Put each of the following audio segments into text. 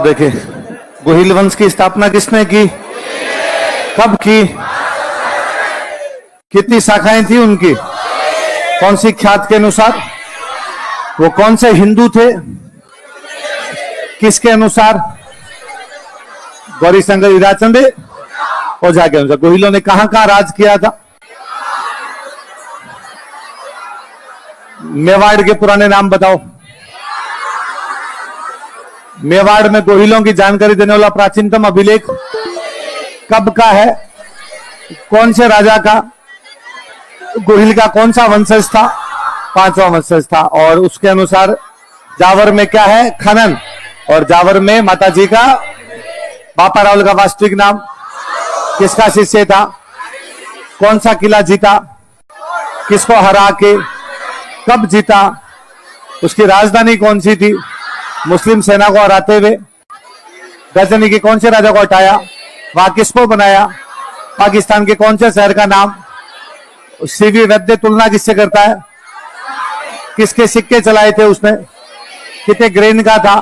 देखे, गोहिल वंश की स्थापना किसने की, कब की, कितनी शाखाएं थी उनकी, कौन सी ख्यात के अनुसार, वो कौन से हिंदू थे, किसके अनुसार, गौरी शंकर हीराचंद ओझा के अनुसार। गोहिलों ने कहां कहां राज किया था, मेवाड़ के पुराने नाम बताओ। मेवाड़ में गोहिलों की जानकारी देने वाला प्राचीनतम अभिलेख कब का है, कौन से राजा का, गोहिल का कौन सा वंशज था, पांचवा वंशज था। और उसके अनुसार जावर में क्या है, खनन, और जावर में माताजी का, बापा रावल का वास्तविक नाम, किसका शिष्य था, कौन सा किला जीता, किसको हरा के, कब जीता, उसकी राजधानी कौन सी थी, मुस्लिम सेना को हराते हुए गजनी के कौन से राजा को हटाया, वहां किसको बनाया, पाकिस्तान के कौन से शहर का नाम, सीवी वैद्य तुलना किससे करता है, किसके सिक्के चलाए थे उसने, कितने ग्रेन का था,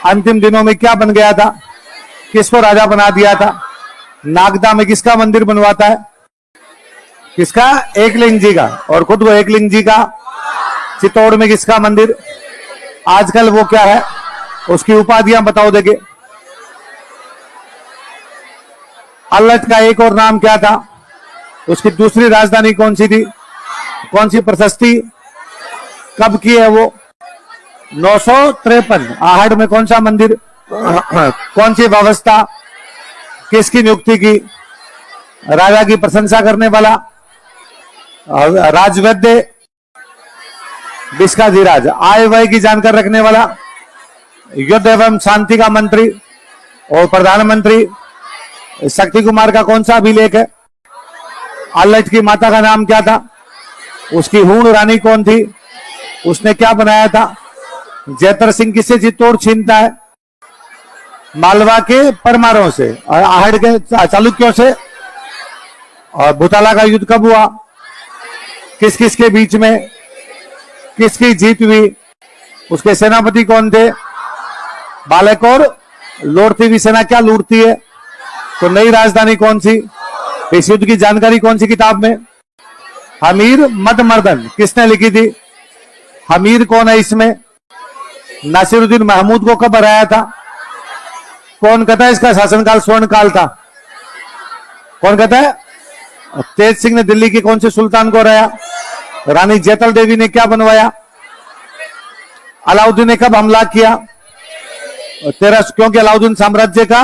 अंतिम दिनों में क्या बन गया था, किसको राजा बना दिया था, नागदा में किसका मंदिर बनवाता है, किसका, एकलिंग जी का, और खुद वो एकलिंग जी का। चित्तौड़ में किसका मंदिर, आजकल वो क्या है, उसकी उपाधियां बताओ देखे। अल्लट का एक और नाम क्या था, उसकी दूसरी राजधानी कौन सी थी, कौन सी प्रशस्ति, कब की है वो, 953। आहड़ में कौन सा मंदिर, कौन सी व्यवस्था, किसकी नियुक्ति की, राजा की प्रशंसा करने वाला, राजवैद्य, बिस्काजीराज, आय व्यय की जानकारी रखने वाला, युद्ध एवं शांति का मंत्री और प्रधानमंत्री। शक्ति कुमार का कौन सा अभिलेख है, अल्लट की माता का नाम क्या था, उसकी हूण रानी कौन थी, उसने क्या बनाया था, जयतर सिंह किससे चित्तौड़ छीनता है, मालवा के परमारों से, और आहड़ के चालुक्यों से। और भूताला का युद्ध कब हुआ, किस किस के बीच में, किसकी जीत हुई, उसके सेनापति कौन थे, बालेकोर लौटती हुई सेना क्या लूटती है, तो नई राजधानी कौन सी, इस युद्ध की जानकारी कौन सी किताब में, हमीर मद मर्दन किसने लिखी थी, हमीर कौन है इसमें, नासिरुद्दीन महमूद को कब हराया था, कौन कहता है इसका शासनकाल स्वर्ण काल था, कौन कहता है, तेज सिंह ने दिल्ली के कौन से सुल्तान को हराया, रानी जैतल देवी ने क्या बनवाया, अलाउद्दीन ने कब हमला किया, क्योंकि अलाउद्दीन साम्राज्य का,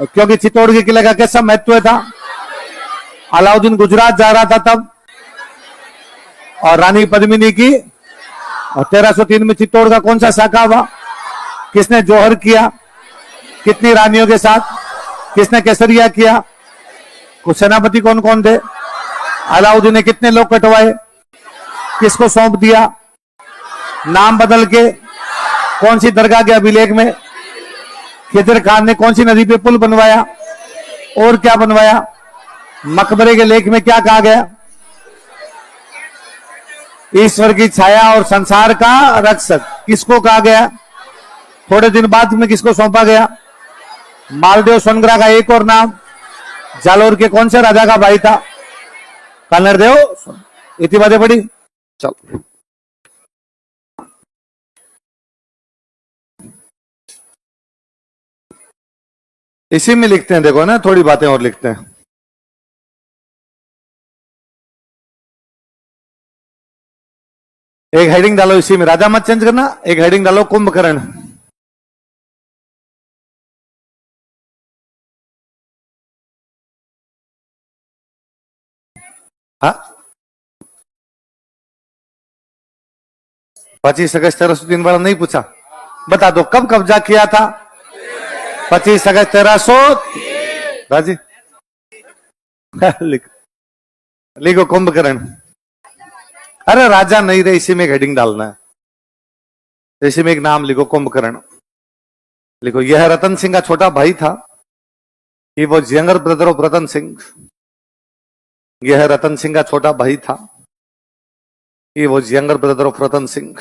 क्योंकि चित्तौड़ के किले का कैसा महत्व था, अलाउद्दीन गुजरात जा रहा था तब, और रानी पद्मिनी की 1303 में चित्तौड़ का कौन सा शाखा हुआ, किसने जौहर किया, कितनी रानियों के साथ, किसने केसरिया किया, कुछ सेनापति कौन कौन थे, अलाउद्दीन ने कितने लोग कटवाए, किसको सौंप दिया, नाम बदल के, कौन सी दरगाह के अभिलेख में, खिदर खान ने कौन सी नदी पे पुल बनवाया, और क्या बनवाया, मकबरे के लेख में क्या कहा गया, ईश्वर की छाया और संसार का रक्षक किसको कहा गया, थोड़े दिन बाद में किसको सौंपा गया, मालदेव सोनग्रा का एक और नाम, जालोर के कौन से राजा का भाई था, कन्नरदेव। इतनी बातें पड़ी, चलो इसी में लिखते हैं, देखो ना, थोड़ी बातें और लिखते हैं। एक हेडिंग डालो इसी में, राजा मत चेंज करना, एक हेडिंग डालो कुंभकर्ण। हाँ, 25 अगस्त 1303 वाला नहीं पूछा, बता दो कब कब्जा किया था, 25 अगस्त 1300। राजी लिखो कुंभकर्ण। अरे राजा नहीं रहे, इसी में एक हेडिंग डालना है, इसी में एक नाम लिखो कुंभकर्ण। लिखो, यह रतन सिंह का छोटा भाई था, he was younger brother of Ratan Singh. यह रतन सिंह का छोटा भाई था, he was younger brother of Ratan Singh.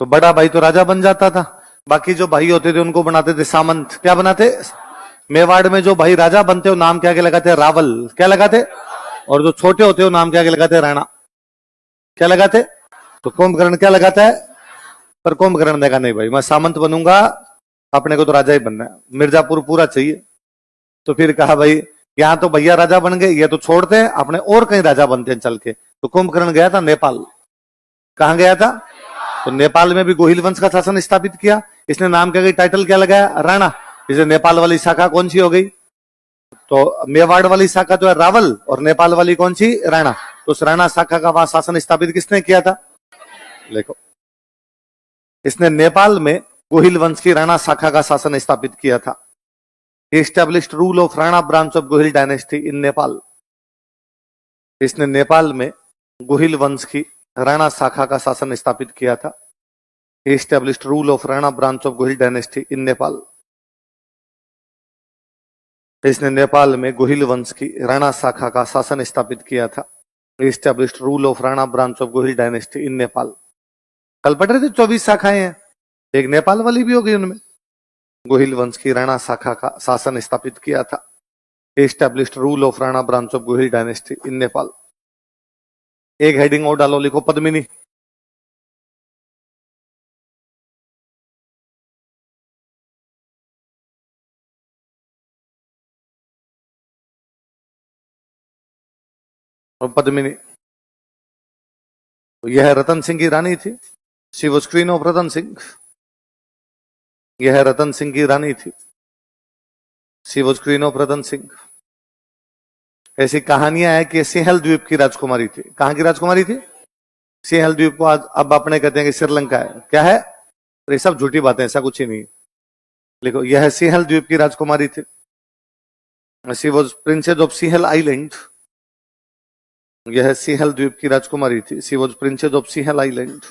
तो बड़ा भाई तो राजा बन जाता था, बाकी जो भाई होते थे उनको बनाते थे सामंत। क्या बनाते? मेवाड़ में जो भाई राजा बनते हो नाम क्या क्या लगाते? रावल। क्या लगाते? और जो छोटे होते हो नाम क्या क्या लगाते? राणा। क्या लगाते? तो कुंभकर्ण क्या लगाता है? पर कुंभकर्ण देखा नहीं भाई मैं सामंत बनूंगा, अपने को तो राजा ही बनना है, मिर्जापुर पूरा चाहिए। तो फिर कहा भाई यहां तो भैया राजा बन गए, ये तो छोड़ते हैं अपने और कहीं राजा बनते हैं चल के। तो कुंभकर्ण गया था नेपाल। कहां गया था? तो नेपाल में भी गोहिल वंश का शासन स्थापित किया। इसने नाम क्या, टाइटल क्या लगाया? राणा। इसे नेपाल वाली शाखा कौन सी हो गई? तो मेवाड़ वाली शाखा तो है रावल और नेपाल वाली कौन सी? राणा। तो उस राणा शाखा का वहां शासन स्थापित किसने किया था? देखो, इसने नेपाल में गोहिल वंश की राणा शाखा का शासन स्थापित किया था। Established rule of Rana branch of Gohil dynasty in Nepal. इसने नेपाल में गोहिल वंश की राणा शाखा का शासन स्थापित किया था। Established rule of Rana branch of Gohil dynasty in Nepal. इसने नेपाल में गोहिल वंश की राणा शाखा का शासन स्थापित किया था। Established rule of Rana branch of Gohil dynasty in Nepal. कल पढ़ रहे थे 24 शाखाएं हैं, एक नेपाल वाली भी हो गई उनमें। गोहिल वंश की राणा शाखा का शासन स्थापित किया था। Established rule of Rana branch of Gohil dynasty in Nepal. एक हेडिंग और डालो, लिखो पद्मिनी। और पद्मिनी तो यह रतन सिंह की रानी थी। She was queen of Ratan Singh. यह रतन सिंह की रानी थी। She was queen of Ratan Singh. ऐसी कहानियां है कि सिंहल द्वीप की राजकुमारी थी। कहां की राजकुमारी थी? सिंहल द्वीप को आज अब अपने कहते हैं कि श्रीलंका है। क्या है? ये सब झूठी बातें, ऐसा कुछ ही नहीं। लिखो, यह सिंहल द्वीप की राजकुमारी थी। She was princess of Sinhal island. यह सिंहल द्वीप की राजकुमारी थी। She was princess of Sinhal island.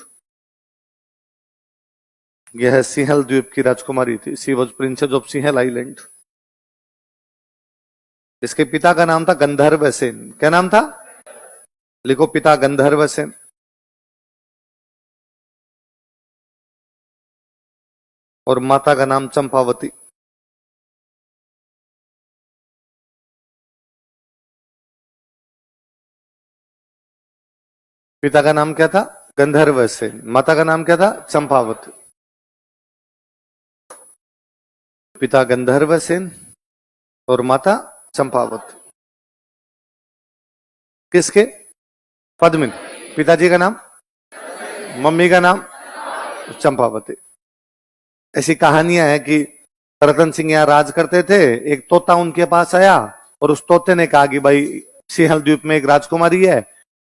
यह सिंहल द्वीप की राजकुमारी थी। She was princess of Sinhal island. इसके पिता का नाम था गंधर्व सेन। क्या नाम था? लिखो, पिता गंधर्व सेन और माता का नाम चंपावती। पिता का नाम क्या था? गंधर्व सेन। माता का नाम क्या था? चंपावती। पिता गंधर्व सेन और माता चंपावती। किसके? पद्मिनी। पिताजी का नाम? मम्मी का नाम? चंपावती। ऐसी कहानियां हैं कि रतन सिंह यहाँ राज करते थे, एक तोता उनके पास आया और उस तोते ने कहा कि भाई सिंहल द्वीप में एक राजकुमारी है।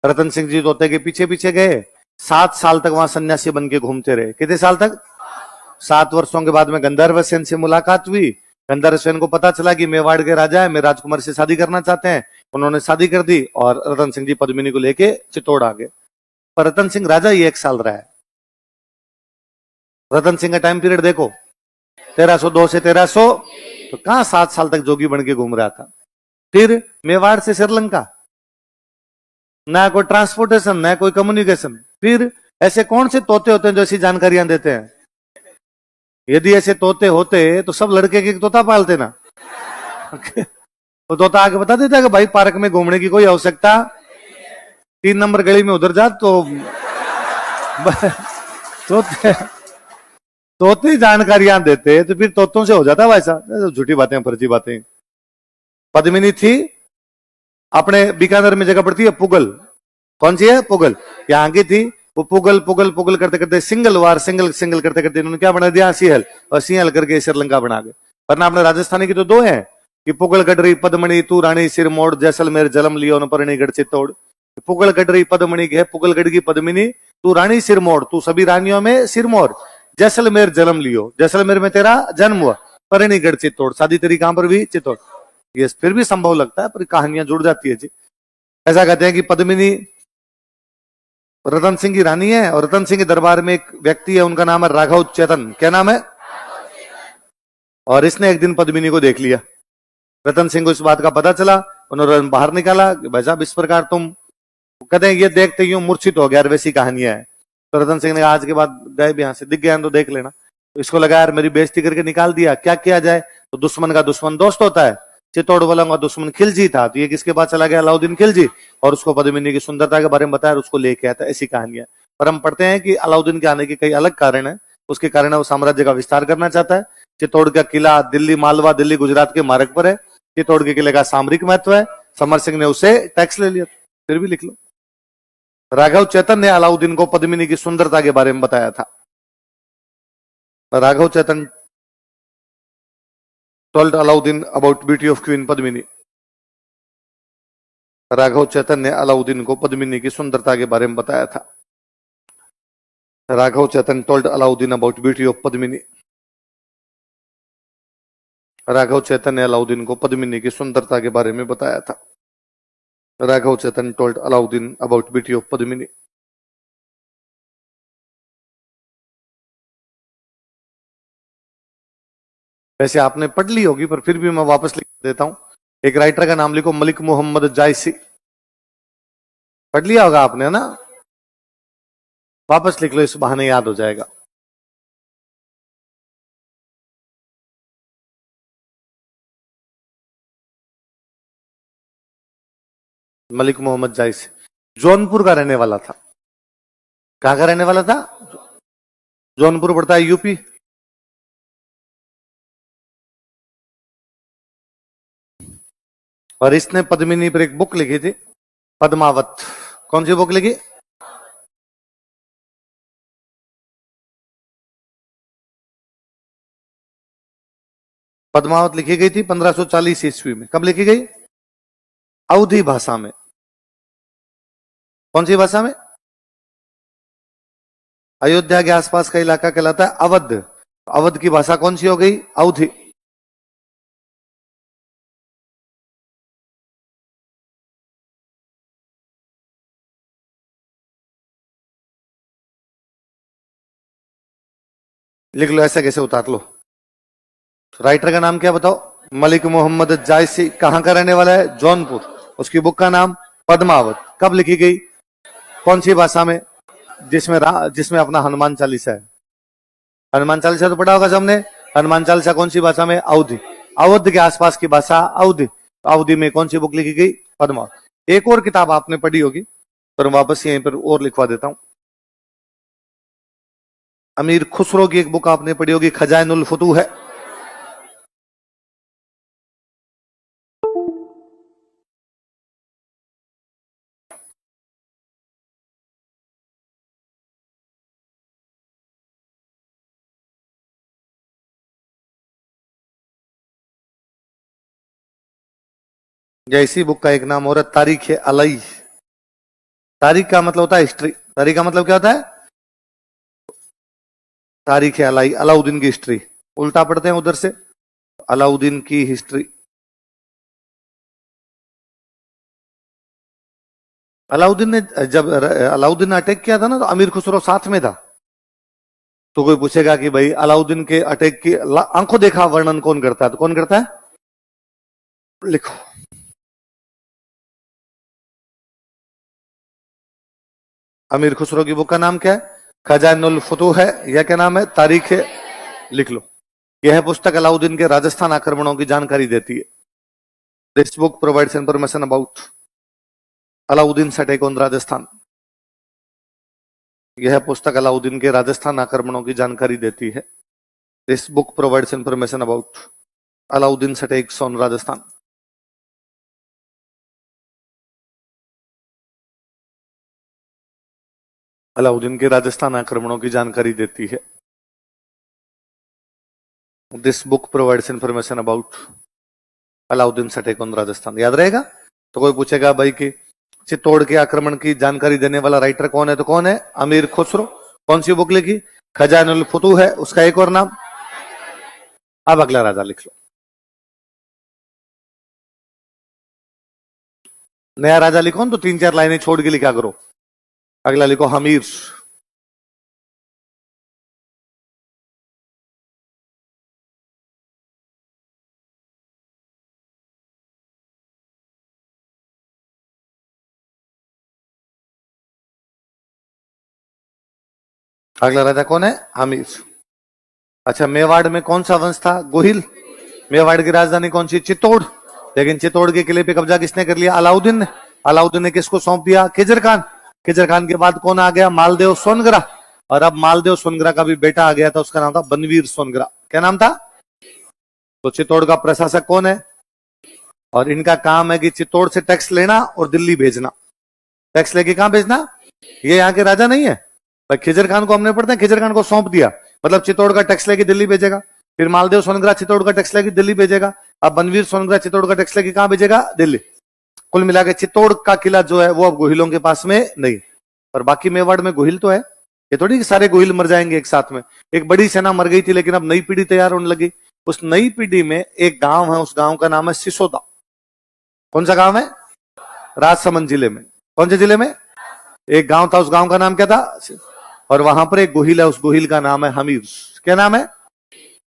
रतन सिंह जी तोते के पीछे पीछे गए, 7 साल तक वहां सन्यासी बन के घूमते रहे। कितने साल तक? 7 वर्षों के बाद में गंधर्व सेन से मुलाकात हुई। गंधर्व सेन को पता चला कि मेवाड़ के राजा है, मेरे राजकुमार से शादी करना चाहते हैं। उन्होंने शादी कर दी और रतन सिंह जी पद्मिनी को लेके चित्तौड़ आ गए। पर रतन सिंह राजा ही 1 साल रहा है। रतन सिंह का टाइम पीरियड देखो, 1302 से 1300, तो कहां 7 साल तक जोगी बन के घूम रहा था। फिर मेवाड़ से श्रीलंका, ना कोई ट्रांसपोर्टेशन, ना कोई कम्युनिकेशन। फिर ऐसे कौन से तोते होते हैं जो ऐसी जानकारियां देते हैं? यदि ऐसे तोते होते तो सब लड़के के तोता पालते ना। तो तोता आगे बता देता कि भाई पार्क में घूमने की कोई आवश्यकता, 3 नंबर गली में उधर जा। तो तोते तोते जानकारियां देते तो फिर तोतों से हो जाता वैसा। झूठी बातें, फर्जी बातें। पद्मिनी थी अपने बीकानेर में जगह पड़ती है पुगल। कौन सी है? पुगल। यहाँ की थी वो। पुगल पुगल पुगल करते करते सिंगल वार सिंगल सिंगल करते करते इन्होंने क्या बना दिया? सिंहल। और सिंहल करके श्रीलंका बना गए। वरना अपने राजस्थानी की तो 2 हैं कि पुगल गडरी पद्मणि तू रानी सिरमोड़ जैसलमेर जलम लियो न परणी गढ़ चित्तौड़। पुगल गडरी पद्मणि है पुगलगढ़ की पद्मिनी, तू रानी सिरमोड़, तू सभी रानियों में सिरमौर, जैसलमेर जन्म लियो, जैसलमेर में तेरा जन्म हुआ, परणी गढ़ चित्तौड़, शादी तेरी कहां पर भी? चित्तौड़। ये फिर भी संभव लगता है पर कहानियां जुड़ जाती है जी। ऐसा कहते हैं कि पद्मिनी रतन सिंह की रानी है और रतन सिंह के दरबार में एक व्यक्ति है, उनका नाम है राघव चेतन। क्या नाम है? और इसने एक दिन पद्मिनी को देख लिया। रतन सिंह को इस बात का पता चला, उन्होंने बाहर निकाला कि भाई साहब इस प्रकार तुम, कहते हैं ये देखते ही मूर्छित हो गया। वैसी कहानियां है। तो रतन सिंह ने आज के बाद गए भी यहाँ से, दिख गया तो देख लेना। तो इसको लगा यार मेरी बेइज्जती करके निकाल दिया, क्या किया जाए। तो दुश्मन का दुश्मन दोस्त होता है, चित्तौड़ वालों का दुश्मन खिलजी था। तो ये किसके पास चला गया, अलाउद्दीन खिलजी, और उसको पद्मिनी की सुंदरता के बारे में बताया और उसको लेके आया था। ऐसी कहानियां। पर हम पढ़ते हैं कि अलाउद्दीन के आने के कई अलग कारण है। उसके कारण है वो साम्राज्य का विस्तार करना चाहता है। चित्तौड़ का किला दिल्ली मालवा दिल्ली गुजरात के मार्ग पर है। चित्तौड़ के किले का सामरिक महत्व है। समर सिंह ने उसे टैक्स ले लिया। फिर भी लिख लो। राघव चैतन्य ने अलाउद्दीन को पद्मिनी की सुंदरता के बारे में बताया था। Raghav Chaitanya told Alauddin about beauty of queen Padmini. Raghav Chaitanya ने अलाउद्दीन को पद्मिनी की सुंदरता के बारे में बताया था। Raghav Chaitanya told Alauddin about beauty of Padmini. Raghav Chaitanya ने अलाउद्दीन को पद्मिनी की सुंदरता के बारे में बताया था। Raghav Chaitanya told Alauddin about beauty of Padmini. वैसे आपने पढ़ ली होगी पर फिर भी मैं वापस लिख देता हूं। एक राइटर का नाम लिखो, मलिक मोहम्मद जायसी। पढ़ लिया होगा आपने, है ना। वापस लिख लो, इस बहाने याद हो जाएगा। मलिक मोहम्मद जायसी जौनपुर का रहने वाला था। कहां का रहने वाला था। जौनपुर पड़ता है यूपी। और इसने पद्मिनी पर एक बुक लिखी थी, पद्मावत। कौन सी बुक लिखी। पद्मावत लिखी गई थी 1540 ईस्वी में। कब लिखी गई। अवधी भाषा में। कौन सी भाषा में। अयोध्या के आसपास का इलाका कहलाता है अवध। अवध की भाषा कौन सी हो गई, अवधी। लिख लो, ऐसा कैसे उतार लो। राइटर का नाम क्या बताओ। मलिक मोहम्मद जायसी। कहां का रहने वाला है, जौनपुर। उसकी बुक का नाम पद्मावत। कब लिखी गई, कौन सी भाषा में। जिसमें अपना हनुमान चालीसा है। हनुमान चालीसा तो पढ़ा होगा सबने। हनुमान चालीसा कौन सी भाषा में, अवधी। अवध के आसपास की भाषा अवधी। अवधी में कौन सी बुक लिखी गई, पद्मावत। एक और किताब आपने पढ़ी होगी पर वापस यहीं पर और लिखवा देता हूं। अमीर खुसरो की एक बुक आपने पढ़ी होगी, खजाइनुल फुतूह है। जैसी बुक का एक नाम और है तारीख है अलई। तारीख का मतलब होता है हिस्ट्री। तारीख का मतलब क्या होता है, तारीख है अलाई, अलाउद्दीन की हिस्ट्री। उल्टा पढ़ते हैं उधर से, अलाउद्दीन की हिस्ट्री। अलाउद्दीन ने जब अलाउद्दीन ने अटैक किया था ना, तो अमीर खुसरो साथ में था। तो कोई पूछेगा कि भाई अलाउद्दीन के अटैक की आंखों देखा वर्णन कौन करता है, तो कौन करता है, लिखो। अमीर खुसरो की बुक का नाम क्या है, खजानुल फुतूह है। यह क्या नाम है, तारीख है, लिख लो। यह पुस्तक अलाउद्दीन के राजस्थान आक्रमणों की जानकारी देती है। This book provides information about Alauddin attack on Rajasthan. यह पुस्तक अलाउद्दीन के राजस्थान आक्रमणों की जानकारी देती है। This book provides information about Alauddin attacks on Rajasthan. Alauddin के राजस्थान आक्रमणों की जानकारी देती है। This book provides information about Alauddin attack on Rajasthan. याद रहेगा। तो कोई पूछेगा भाई कि चित्तौड़ के आक्रमण की जानकारी देने वाला राइटर कौन है, तो कौन है, अमीर खुसरो। कौन सी बुक लिखी, खजानुल फुतूह है। उसका एक और नाम। अब अगला राजा लिख लो। नया राजा लिखो तो 3-4 लाइनें छोड़ के लिखा करो। अगला लिखो हमीर। अगला राजा कौन है? आमिर। अच्छा, मेवाड़ में कौन सा वंश था? गोहिल। मेवाड़ की राजधानी कौन सी? चित्तौड़। लेकिन चित्तौड़ के किले पे कब्जा किसने कर लिया? अलाउद्दीन ने। अलाउद्दीन ने किसको सौंप दिया? खिजर खान। खिजर खान के बाद कौन आ गया? मालदेव सोनगरा। और अब मालदेव सोनगरा का भी बेटा आ गया था, उसका नाम था बनवीर सोनगरा। क्या नाम था? तो चित्तौड़ का प्रशासक कौन है? और इनका काम है कि चित्तौड़ से टैक्स लेना और दिल्ली भेजना। टैक्स लेके कहां भेजना? ये यहाँ के राजा नहीं है। भाई खिजर खान को हमने पढ़ते हैं, खिजर खान को सौंप दिया, मतलब चित्तौड़ का टैक्स लेके दिल्ली भेजेगा। फिर मालदेव सोनगरा चित्तौड़ का टैक्स लेके दिल्ली भेजेगा। अब बनवीर सोनगरा चित्तौड़ का टैक्स लेके कहां भेजेगा? दिल्ली। कुल मिलाकर चित्तौड़ का किला जो है वो अब गोहिलों के पास में नहीं। और बाकी मेवाड़ में गोहिल तो है, ये थोड़ी कि सारे गोहिल मर जाएंगे एक साथ में। एक बड़ी सेना मर गई थी, लेकिन अब नई पीढ़ी तैयार होने लगी। उस नई पीढ़ी में एक गांव है, उस गांव का नाम है सिसोदा। कौन सा गांव है? राजसमंद जिले में। कौन से जिले में? एक गांव था, उस गांव का नाम क्या था? और वहां पर एक गोहिल है, उस गोहिल का नाम है हमीर। क्या नाम है?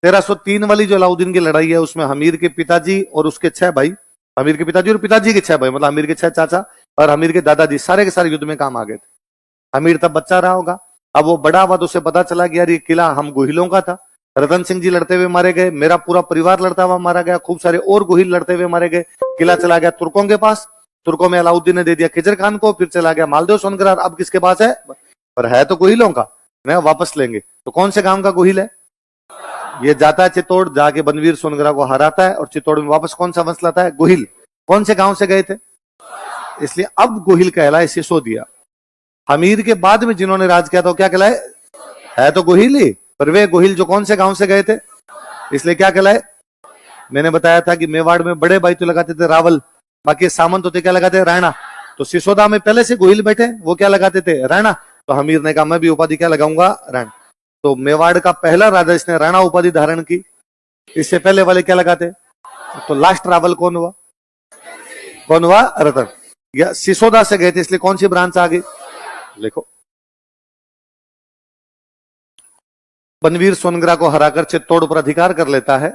1303 वाली जो अलाउद्दीन की लड़ाई है, उसमें हमीर के पिताजी और उसके 6 भाई, हमीर के पिताजी और पिताजी के 6 भाई, मतलब हमीर के 6 चाचा और हमीर के दादाजी सारे के सारे युद्ध में काम आ गए थे। हमीर तब बच्चा रहा होगा। अब वो बड़ा हुआ तो उसे पता चला कि यार ये किला हम गोहिलों का था। रतन सिंह जी लड़ते हुए मारे गए, मेरा पूरा परिवार लड़ता हुआ मारा गया, खूब सारे और गोहिल लड़ते हुए मारे गए। किला चला गया तुर्कों के पास। तुर्कों में अलाउद्दीन ने दे दिया खिजर खान को, फिर चला गया मालदेव सोनगरा। अब किसके पास है? पर है तो गोहिलों का, मैं वापस लेंगे। तो कौन से गांव का गोहिल है? ये जाता है चित्तौड़, जाके बनवीर सोनगरा को हराता है और चित्तौड़ में वापस कौन सा वंश लाता है? गोहिल। कौन से गांव से गए थे? इसलिए अब गोहिल कहलाए सिसोदिया। हमीर के बाद में जिन्होंने राज किया था वो क्या कहलाए? है तो गोहिल ही, पर वे गोहिल जो कौन से गांव से गए थे, इसलिए क्या कहलाए? मैंने बताया था कि मेवाड़ में बड़े भाई तो लगाते थे रावल, बाकी सामंत होते क्या लगाते? राणा। तो सिसोदा में पहले से गोहिल बैठे, वो क्या लगाते थे? राणा। तो हमीर ने कहा मैं भी उपाधि क्या लगाऊंगा? राणा। तो मेवाड़ का पहला राजा इसने राणा उपाधि धारण की। इससे पहले वाले क्या लगाते? तो लास्ट रावल कौन हुआ? कौन हुआ? रतन। या सिसोदा से गए थे, इसलिए कौन सी ब्रांच आ गई? लिखो। बनवीर सोनगरा को हराकर चित्तौड़ पर अधिकार कर लेता है।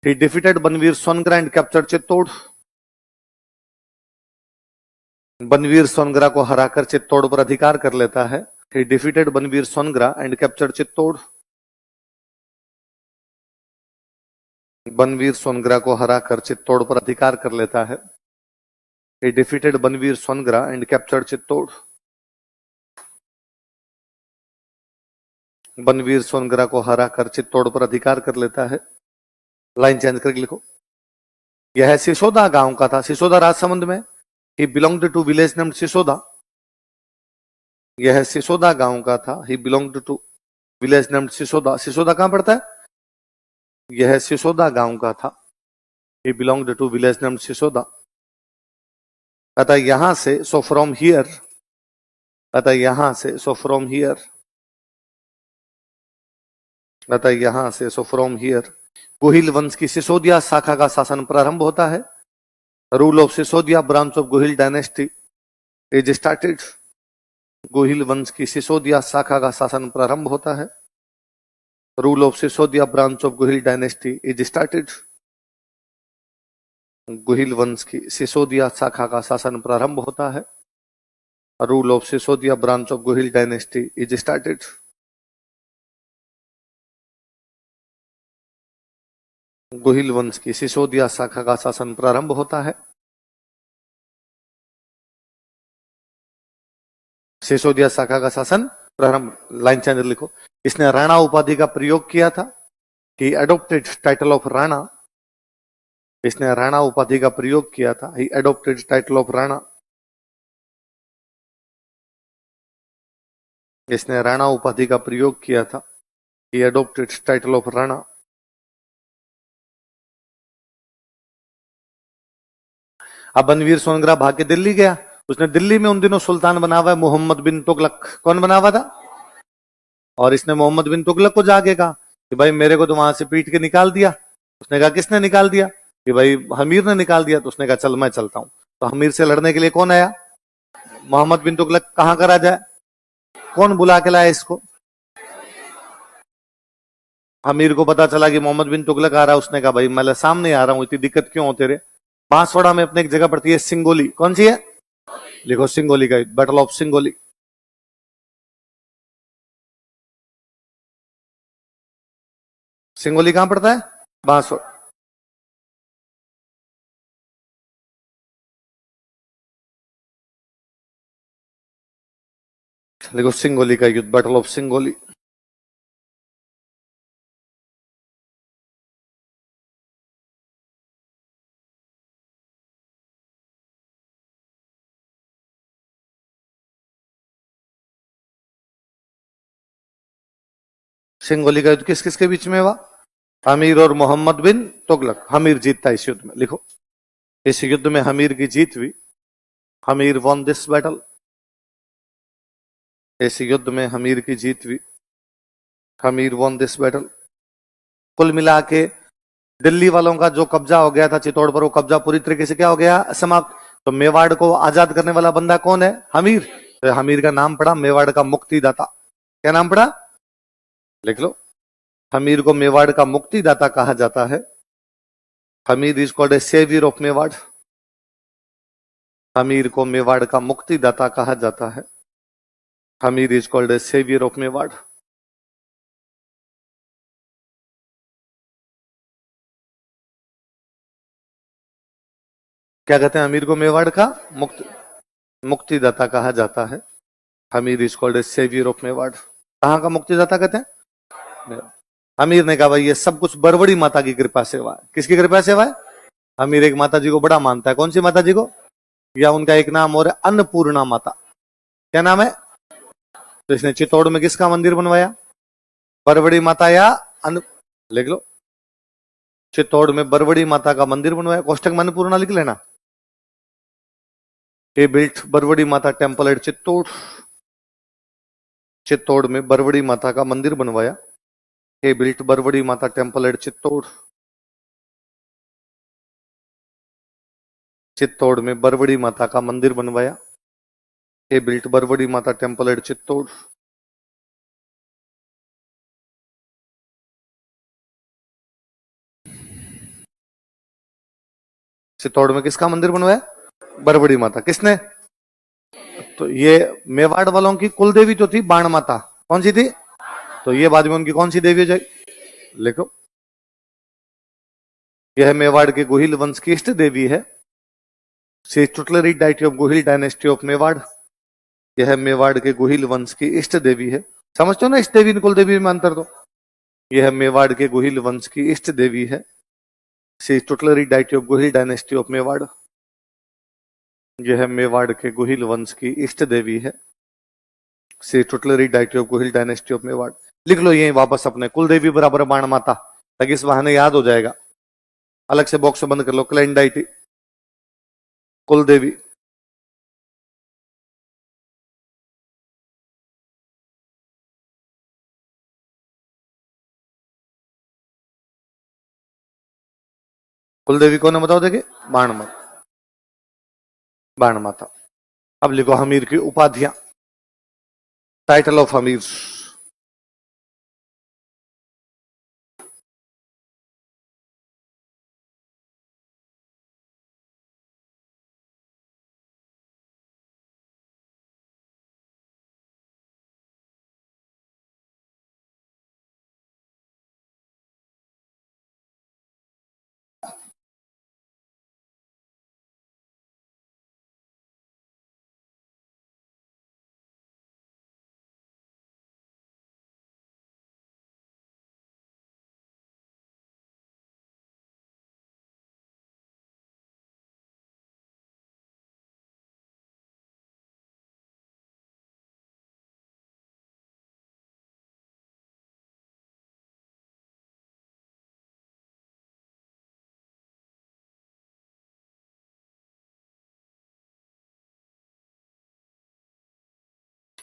He defeated Banvir Songara and captured Chittor. Banvir Songara को हराकर चित्तौड़ पर अधिकार कर लेता है। He defeated Banvir Songara and captured Chittor. Banvir Songara को हराकर चित्तौड़ पर अधिकार कर लेता है। He defeated Banvir Songara and captured Chittor. Banvir Songara को हराकर चित्तौड़ पर अधिकार कर लेता है। लाइन चेंज करके लिखो। यह सिसोदा गांव का था, सिसोदा राजसमंद में। He belonged to village named Sisoda. यह सिसोदा गांव का था। He belonged to village named Sisoda. Sisoda कहां पड़ता है? यह सिसोदा गांव का था। He belonged to village named Sisoda. अतः यहां से, सो फ्रॉम हियर, अतः यहां से, सो फ्रॉम हियर, अतः यहां से, सो फ्रॉम हियर गोहिल वंश की सिसोदिया शाखा का शासन प्रारंभ होता है। Rule of Sisodia branch of Gohil dynasty is started. Gohil वंश की सिसोदिया शाखा का शासन प्रारंभ होता है। Rule of Sisodia branch of Gohil dynasty is started. Gohil वंश की सिसोदिया शाखा का शासन प्रारंभ होता है। Rule of Sisodia branch of Gohil dynasty is started. Gohil वंश की सिसोदिया शाखा का शासन प्रारंभ होता है। सिसोदिया शाखा का शासन प्रारंभ। लाइन चेंज लिखो। इसने राणा उपाधि का प्रयोग किया था। ही एडोप्टेड टाइटल ऑफ राणा। इसने राणा उपाधि का प्रयोग किया था। ही एडोप्टेड टाइटल ऑफ राणा। इसने राणा उपाधि का प्रयोग किया था। ही एडोप्टेड टाइटल ऑफ राणा। अब बनवीर सोनगरा भाग के दिल्ली गया। उसने दिल्ली में उन दिनों सुल्तान बना हुआ है मोहम्मद बिन तुगलक। कौन बना हुआ था? और इसने मोहम्मद बिन तुगलक को जाके कहा कि भाई मेरे को तो वहां से पीट के निकाल दिया। उसने कहा किसने निकाल दिया? कि भाई हमीर ने निकाल दिया। तो उसने कहा चल मैं चलता हूं। तो हमीर से लड़ने के लिए कौन आया? मोहम्मद बिन तुगलक। कहां का राजा है? कौन बुला के लाया इसको? हमीर को पता चला कि मोहम्मद बिन तुगलक आ रहा है। उसने कहा भाई मैं सामने आ रहा हूं, इतनी दिक्कत क्यों हो तेरे? बांसवाड़ा में अपने एक जगह पड़ती है सिंगोली। कौन सी है? लिखो सिंगोली का, बैटल ऑफ सिंगोली। सिंगोली कहां पड़ता है? बांसवाड़ा। देखो सिंगोली का युद्ध, बैटल ऑफ सिंगोली। सिंगोली का युद्ध किस किस के बीच में हुआ? हमीर और मोहम्मद बिन तुगलक। हमीर जीतता इस युद्ध में। लिखो, इस युद्ध में हमीर की जीत हुई। Hamir won this battle. इस युद्ध में हमीर की जीत हुई। Hamir won this battle. कुल मिला के दिल्ली वालों का जो कब्जा हो गया था चित्तौड़ पर, वो कब्जा पूरी तरीके से क्या हो गया? समाप्त। तो मेवाड़ को आजाद करने वाला बंदा कौन है? हमीर। तो हमीर का नाम पड़ा मेवाड़ का मुक्तिदाता। क्या नाम पड़ा? लिख लो। हमीर को मेवाड़ का मुक्तिदाता कहा जाता है। Hamir is called a saviour of Mewar. Hamir को मेवाड़ का मुक्तिदाता कहा जाता है। Hamir is called a saviour of Mewar. क्या कहते हैं? हमीर को मेवाड़ का मुक्तिदाता कहा जाता है। Hamir is called a saviour of Mewar. कहां का मुक्तिदाता कहते हैं? अमीर ने कहा भाई ये सब कुछ बरवड़ी माता की कृपा से हुआ है। किसकी कृपा से हुआ है? अमीर एक माता जी को बड़ा मानता है। कौन सी माता जी को? या उनका एक नाम और है अन्नपूर्णा माता। क्या नाम है? तो इसने चित्तौड़ में किसका मंदिर बनवाया? बरवड़ी माता या अन्न। लिख लो, चित्तौड़ में बरवड़ी माता का मंदिर बनवाया। कोष्टक में अन्नपूर्णा लिख लेना। He built बरवड़ी माता टेम्पल एट चित्तौड़। चित्तौड़ में बरवड़ी माता का मंदिर बनवाया। He built बरवड़ी माता टेम्पल एट चित्तौड़। चित्तौड़ में बरवड़ी माता का मंदिर बनवाया। He built बरवड़ी माता टेम्पल एट चित्तौड़। चित्तौड़ में किसका मंदिर बनवाया? बरवड़ी माता। किसने? तो ये मेवाड़ वालों की कुल देवी तो थी बाण माता। कौन सी थी? तो ये बाद में उनकी कौन सी देवी हो जाएगी? लिखो, यह मेवाड़ के गोहिल वंश की इष्ट देवी है। She tutelary deity of Gohil dynasty of Mewar. यह मेवाड़ के गोहिल वंश की इष्ट देवी है। समझते हो ना इष्ट देवी कुल देवी में अंतर? तो यह मेवाड़ के गोहिल वंश की इष्ट देवी है। She tutelary deity of Gohil dynasty of Mewar. यह मेवाड़ के गोहिल वंश की इष्ट देवी है। She tutelary deity of Gohil dynasty of Mewar. लिख लो यही वापस अपने कुल देवी बराबर बाण माता, ताकि इस बहाने याद हो जाएगा। अलग से बॉक्स बंद कर लो। क्लैन डाइटी कुल देवी। कुल देवी कौन है बताओ? देखिए, बाण माता। बाण माता। अब लिखो हमीर की उपाधियां। Title of Hamir.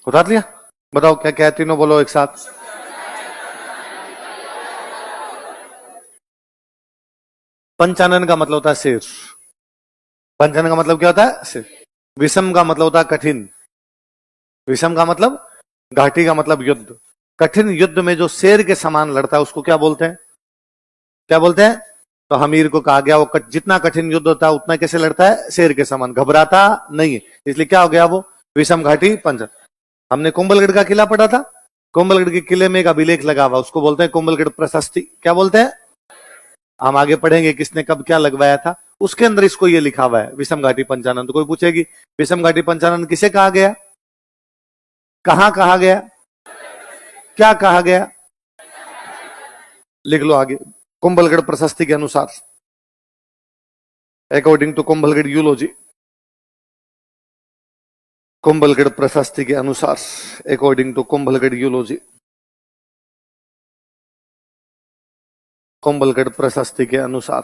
उतार लिया? बताओ क्या क्या? तीनों बोलो एक साथ। पंचानन का मतलब होता है शेर। पंचानन का मतलब क्या होता है? शेर। विषम का मतलब होता है कठिन। विषम का मतलब? घाटी का मतलब युद्ध। कठिन युद्ध में जो शेर के समान लड़ता है उसको क्या बोलते हैं? क्या बोलते हैं? तो हमीर को कहा गया वो जितना कठिन युद्ध होता है उतना कैसे लड़ता है? शेर के समान, घबराता नहीं है। इसलिए क्या हो गया वो? विषम घाटी पंचन। हमने कुंभलगढ़ का किला पढ़ा था। कुंभलगढ़ के किले में एक अभिलेख लगा हुआ, उसको बोलते हैं कुंभलगढ़ प्रशस्ति। क्या बोलते हैं? हम आगे पढ़ेंगे किसने कब क्या लगवाया था। उसके अंदर इसको ये लिखा हुआ है विषम घाटी पंचानन। तो कोई पूछेगी विषम घाटी पंचानन किसे कहा गया, कहां कहा गया, क्या कहा गया? लिख लो आगे। कुंभलगढ़ प्रशस्ति के अनुसार, अकॉर्डिंग टू कुंभलगढ़ यूलॉजी, कुंभलगढ़ प्रशस्ति के अनुसार, अकॉर्डिंग टू कुंभलगढ़ यूलॉजी, कुंभलगढ़ प्रशस्ति के अनुसार,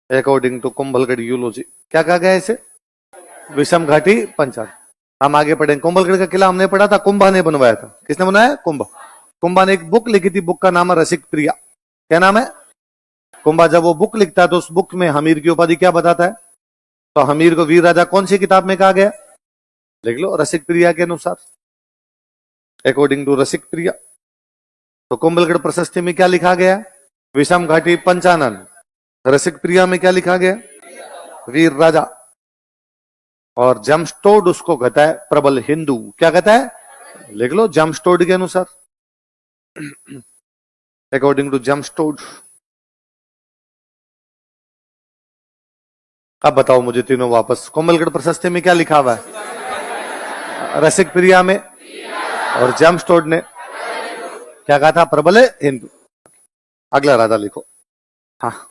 अकॉर्डिंग टू कुंभलगढ़ यूलॉजी, क्या कहा गया इसे? विषम घाटी पंचानन। हम आगे पढ़ेंगे। कुंभलगढ़ का किला हमने पढ़ा था, कुंभा ने बनवाया था। किसने बनाया? कुंभा। कुंभा ने एक बुक लिखी थी, बुक का नाम है रसिक प्रिया। क्या नाम है? कुंभा जब वो बुक लिखता है तो उस बुक में हमीर की उपाधि क्या बताता है? तो हमीर को वीर राजा कौन सी किताब में कहा गया? लिख लो, रसिक प्रिया के अनुसार, अकॉर्डिंग टू रसिक प्रिया। तो कुंभलगढ़ प्रशस्ति में क्या लिखा गया? विषम घाटी पंचानन। रसिक प्रिया में क्या लिखा गया? वीर राजा। और जमस्टोड उसको कहता है प्रबल हिंदू। क्या कहता है? लिख लो, जमस्टोड के अनुसार, अकॉर्डिंग टू जमस्टोड। अब बताओ मुझे तीनों वापस, कुंभलगढ़ प्रशस्ति में क्या लिखा हुआ है? रसिक प्रिया में और जमस्टोड ने क्या कहा था? प्रबल हिंदू। अगला राजा लिखो। हाँ,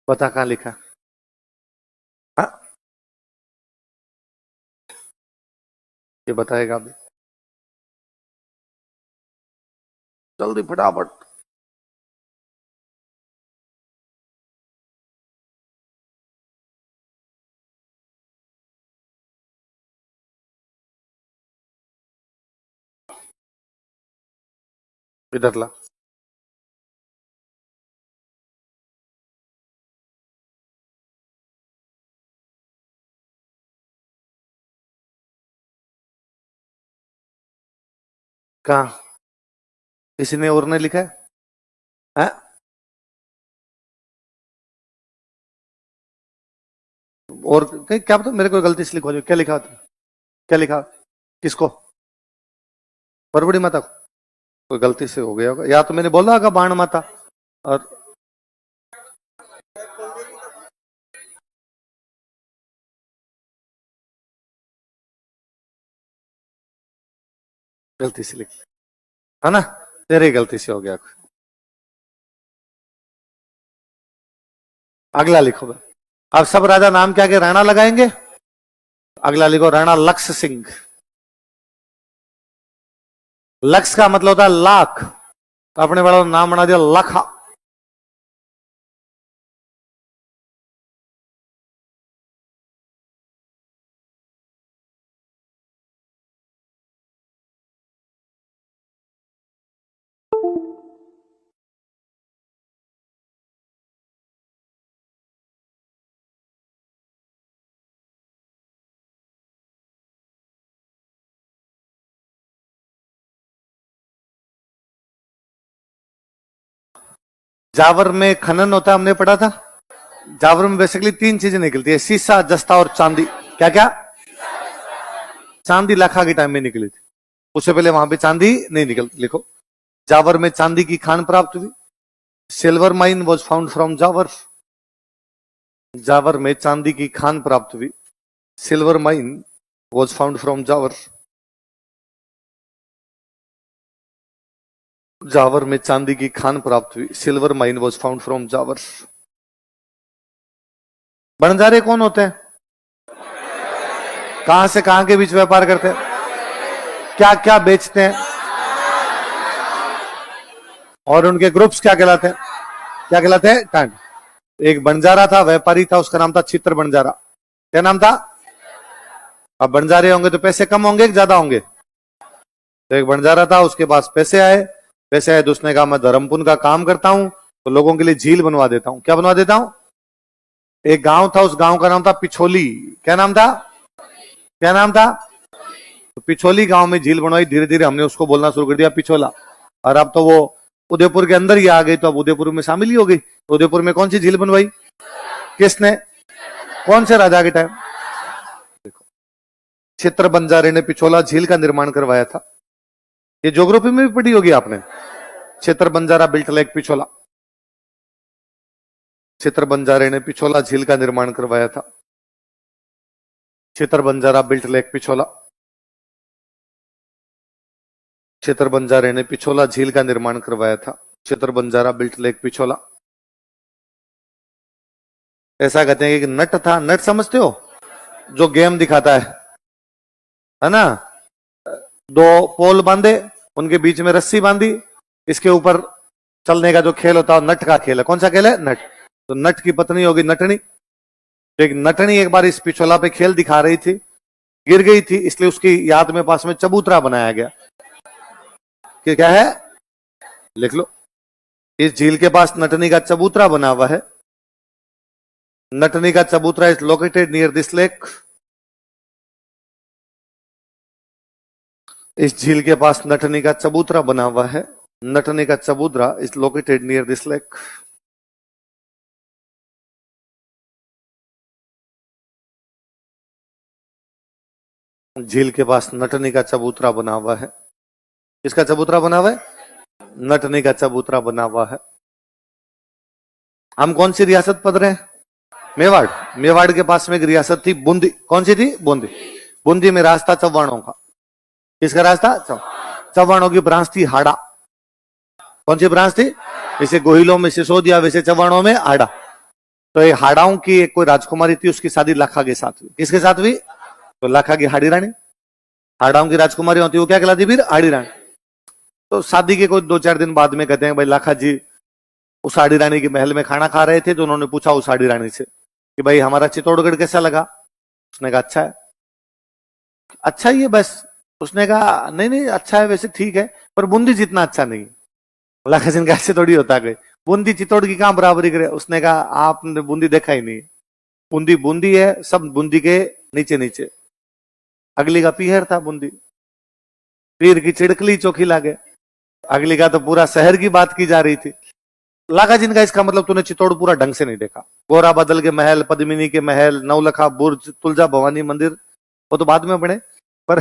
बता कहां लिखा? हाँ, ये बताएगा अभी, जल्दी फटाफट। इधर ला। कहा? किसी ने और ने लिखा है? हाँ? और क्या पता, मेरे को गलती से लिखो जो क्या लिखा था। क्या लिखा? किसको? परवड़ी माता को? कोई गलती से हो गया होगा, या तो मैंने बोला होगा बाण माता। और गलती से लिख, है ना, तेरी गलती से हो गया। अगला लिखो भाई। अब सब राजा नाम क्या के राणा लगाएंगे। अगला लिखो, राणा लक्ष्य सिंह। लक्ष्य का मतलब होता है लाख, तो अपने बड़ा नाम बना दिया लखा। जावर में खनन होता है, हमने पढ़ा था। जावर में बेसिकली तीन चीजें निकलती है, सीसा, जस्ता और चांदी। क्या क्या? चांदी लाखा के टाइम में निकली थी, उससे पहले वहां पे चांदी नहीं निकल। लिखो, जावर में चांदी की खान प्राप्त हुई। Silver mine was found from Jawar. Jawar में चांदी की खान प्राप्त हुई। Silver mine was found from Jawar. Jawar में चांदी की खान प्राप्त हुई। Silver mine was found from Jawar. बंजारे कौन होते हैं? कहां से कहां के बीच व्यापार करते हैं? क्या क्या बेचते हैं? और उनके ग्रुप्स क्या कहलाते हैं? क्या कहलाते हैं? कांड। एक बंजारा था, व्यापारी था, उसका नाम था चित्र बंजारा। क्या नाम था? अब बंजारे होंगे तो पैसे कम होंगे कि ज्यादा होंगे? तो एक बंजारा था, उसके पास पैसे आए। पैसे आए तो उसने कहा मैं धर्मपुर का काम करता हूं, तो लोगों के लिए झील बनवा देता हूं। क्या बनवा देता हूं? एक गांव था, उस गांव का नाम था पिछोली। क्या नाम था? क्या नाम था? तो पिछोली गांव में झील बनवाई। धीरे धीरे हमने उसको बोलना शुरू कर दिया पिछोला, और अब तो वो उदयपुर के अंदर ही आ गई, तो अब उदयपुर में शामिल ही हो गई। तो उदयपुर में कौन सी झील बनवाई? किसने? कौन से राजा के टाइम? देखो, क्षेत्र बंजारे ने पिछोला झील का निर्माण करवाया था? ये ज्योग्राफी में भी पढ़ी होगी आपने। क्षेत्र बंजारा बिल्ट लेक पिछोला। क्षेत्र बंजारे ने पिछोला झील का निर्माण करवाया था। क्षेत्र बंजारा बिल्ट लेक पिछोला। क्षेत्र बंजारे ने पिछोला झील का निर्माण करवाया था। क्षेत्र बंजारा बिल्ट लेक पिछोला। ऐसा कहते हैं कि नट था। नट समझते हो? जो गेम दिखाता है ना? दो पोल बांधे, उनके बीच में रस्सी बांधी, इसके ऊपर चलने का जो खेल होता है नट का खेल है। कौन सा खेल है? नट। तो नट की पत्नी होगी नटनी। एक नटनी एक बार इस पिछोला पे खेल दिखा रही थी, गिर गई थी, इसलिए उसकी याद में पास में चबूतरा बनाया गया। कि क्या है? लिख लो। इस झील के पास नटनी का चबूतरा बना हुआ है। नटनी का चबूतरा is located near this lake. इस झील के पास नटनी का चबूतरा बना हुआ है। नटनी का चबूतरा is located near this lake. झील के पास नटनी का चबूतरा बना हुआ है। किसका चबूतरा बना हुआ है? नटनी का चबूतरा बना हुआ है। हम कौन सी रियासत पढ़ रहे हैं? मेवाड़। मेवाड़ के पास में एक रियासत थी बूंदी। कौन सी थी? बूंदी। बूंदी में रास्ता चौहानों का। किसका रास्ता? चौहानों की ब्रांच थी हाड़ा। कौन सी ब्रांच थी? जैसे गोहिलों में सिसोदिया, वैसे चौहानों में हाड़ा। तो ये हाड़ाओं की एक कोई राजकुमारी थी, उसकी शादी लाखा के साथ हुई। किसके साथ हुई? तो लाखा की हाड़ी रानी। हाड़ाओं की राजकुमारी होती है, वो क्या कहलाती फिर? हाड़ी रानी। तो शादी के कोई 2-4 दिन बाद में कहते हैं भाई लाखा जी उस हाड़ी रानी के महल में खाना खा रहे थे, तो उन्होंने पूछा उस हाड़ी रानी से कि भाई हमारा चित्तौड़गढ़ कैसा लगा? उसने कहा अच्छा है। अच्छा ही है बस? उसने कहा नहीं नहीं अच्छा है, वैसे ठीक है, पर बूंदी जितना अच्छा नहीं। लाखा सिंह ऐसे थोड़ी होता है, बूंदी चित्तौड़ की कहां बराबरी करे? उसने कहा आपने बूंदी देखा ही नहीं। बूंदी बूंदी है, सब बूंदी के नीचे नीचे। अगली का पीहर था बूंदी। पीर की चिड़कली चौकी लागे। अगली का तो पूरा शहर की बात की जा रही थी। लागा जिनका इसका मतलब तूने चित्तौड़ पूरा ढंग से नहीं देखा। गोरा बदल के महल, पद्मिनी के महल, नवलखा बुर्ज, तुलजा भवानी मंदिर, वो तो बाद में बने, पर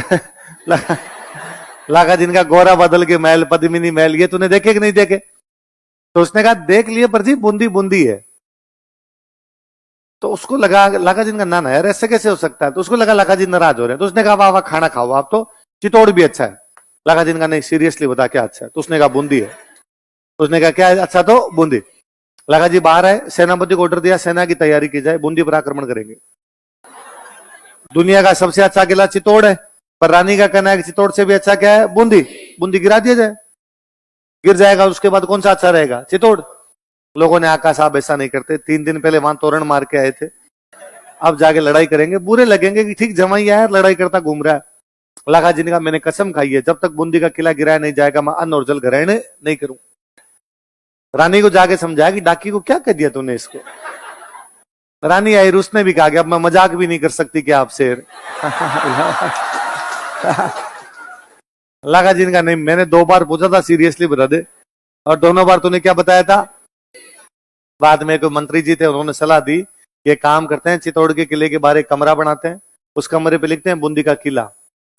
लागा जिनका गोरा बदल के महल, पद्मिनी महल, ये तूने देखे कि नहीं देखे? तो उसने कहा देख लिए पर जी बूंदी बूंदी है। तो उसको लगा लागा जिनका नाना यार ऐसे कैसे हो सकता है? तो उसको लगा लागा जी नाराज हो रहे हैं। तो उसने कहा वाह वाह खाना खाओ आप, तो चित्तौड़ भी अच्छा है। लागा जिनका नहीं सीरियसली बता क्या अच्छा है? तो उसने कहा बूंदी है। उसने कहा क्या है अच्छा? तो बूंदी। लगा जी बाहर है, सेनापति को ऑर्डर दिया सेना की तैयारी की जाए, बूंदी पर आक्रमण करेंगे। दुनिया का सबसे अच्छा किला चित्तौड़ है, पर रानी का कहना है कि चित्तौड़ से भी अच्छा क्या है? बूंदी। बूंदी गिरा दिया जाए। गिर जाएगा उसके बाद कौन सा अच्छा रहेगा? चित्तौड़। लोगों ने आका साहब ऐसा नहीं करते, 3 दिन पहले वहां तोरण मार के आए थे, अब जाके लड़ाई करेंगे। बुरे लगेंगे कि ठीक जमाई आया लड़ाई करता घूम रहा है। लगा जिनका मैंने कसम खाई है जब तक बूंदी का किला गिराया नहीं जाएगा मैं अन्न और जल ग्रहण नहीं करूं। रानी को जाके समझाया कि डाकी को क्या कह दिया तूने इसको? रानी आई, उसने भी कहा कि अब मैं मजाक भी नहीं कर सकती क्या आपसे? लगा जिनका नहीं, मैंने 2 बार पूछा था सीरियसली बता दे, और दोनों बार तूने क्या बताया था? बाद में कोई मंत्री जी थे, उन्होंने सलाह दी ये काम करते हैं चित्तौड़ के किले के बाहर एक कमरा बनाते हैं, उस कमरे पे लिखते हैं बूंदी का किला।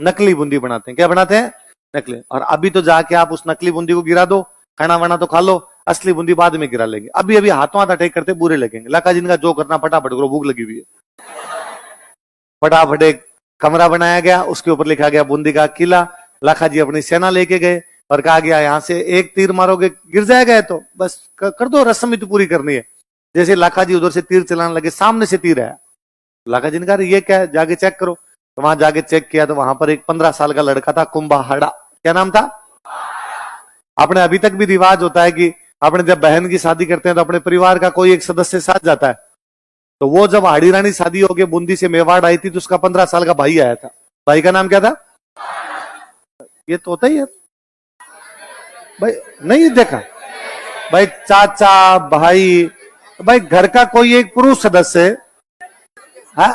नकली बूंदी बनाते हैं। क्या बनाते हैं? नकली। और अभी तो जाके आप उस नकली बूंदी को गिरा दो, खाना वाना तो खा लो, असली बूंदी बाद में गिरा लेंगे। अभी अभी हाथों हाथ अटैक करते बुरे लगेंगे। लाका जिनका जो करना फटाफट करो, भूख लगी हुई है। फटाफट एक कमरा बनाया गया, उसके ऊपर लिखा गया बूंदी का किला। लाखा जी अपनी सेना लेके गए और कहा गया यहां से एक तीर मारोगे गिर जाएगा, तो बस कर दो, रस्म ही तो पूरी करनी है। जैसे लाखा जी उधर से तीर चलाने लगे, सामने से तीर आया। लाखा जी ने कहा ये क्या है? जाके चेक करो। तो वहां जाके चेक किया तो वहां पर एक 15 साल का लड़का था, कुंभाहाड़ा। क्या नाम था? अपने अभी तक भी रिवाज होता है कि अपने जब बहन की शादी करते हैं तो अपने परिवार का कोई एक सदस्य साथ जाता है। तो वो जब हाड़ी रानी शादी होके बूंदी से मेवाड़ आई थी तो उसका 15 साल का भाई आया था। भाई का नाम क्या था? ये तो होता ही है भाई, नहीं देखा भाई? चाचा, भाई, भाई घर का कोई एक पुरुष सदस्य है।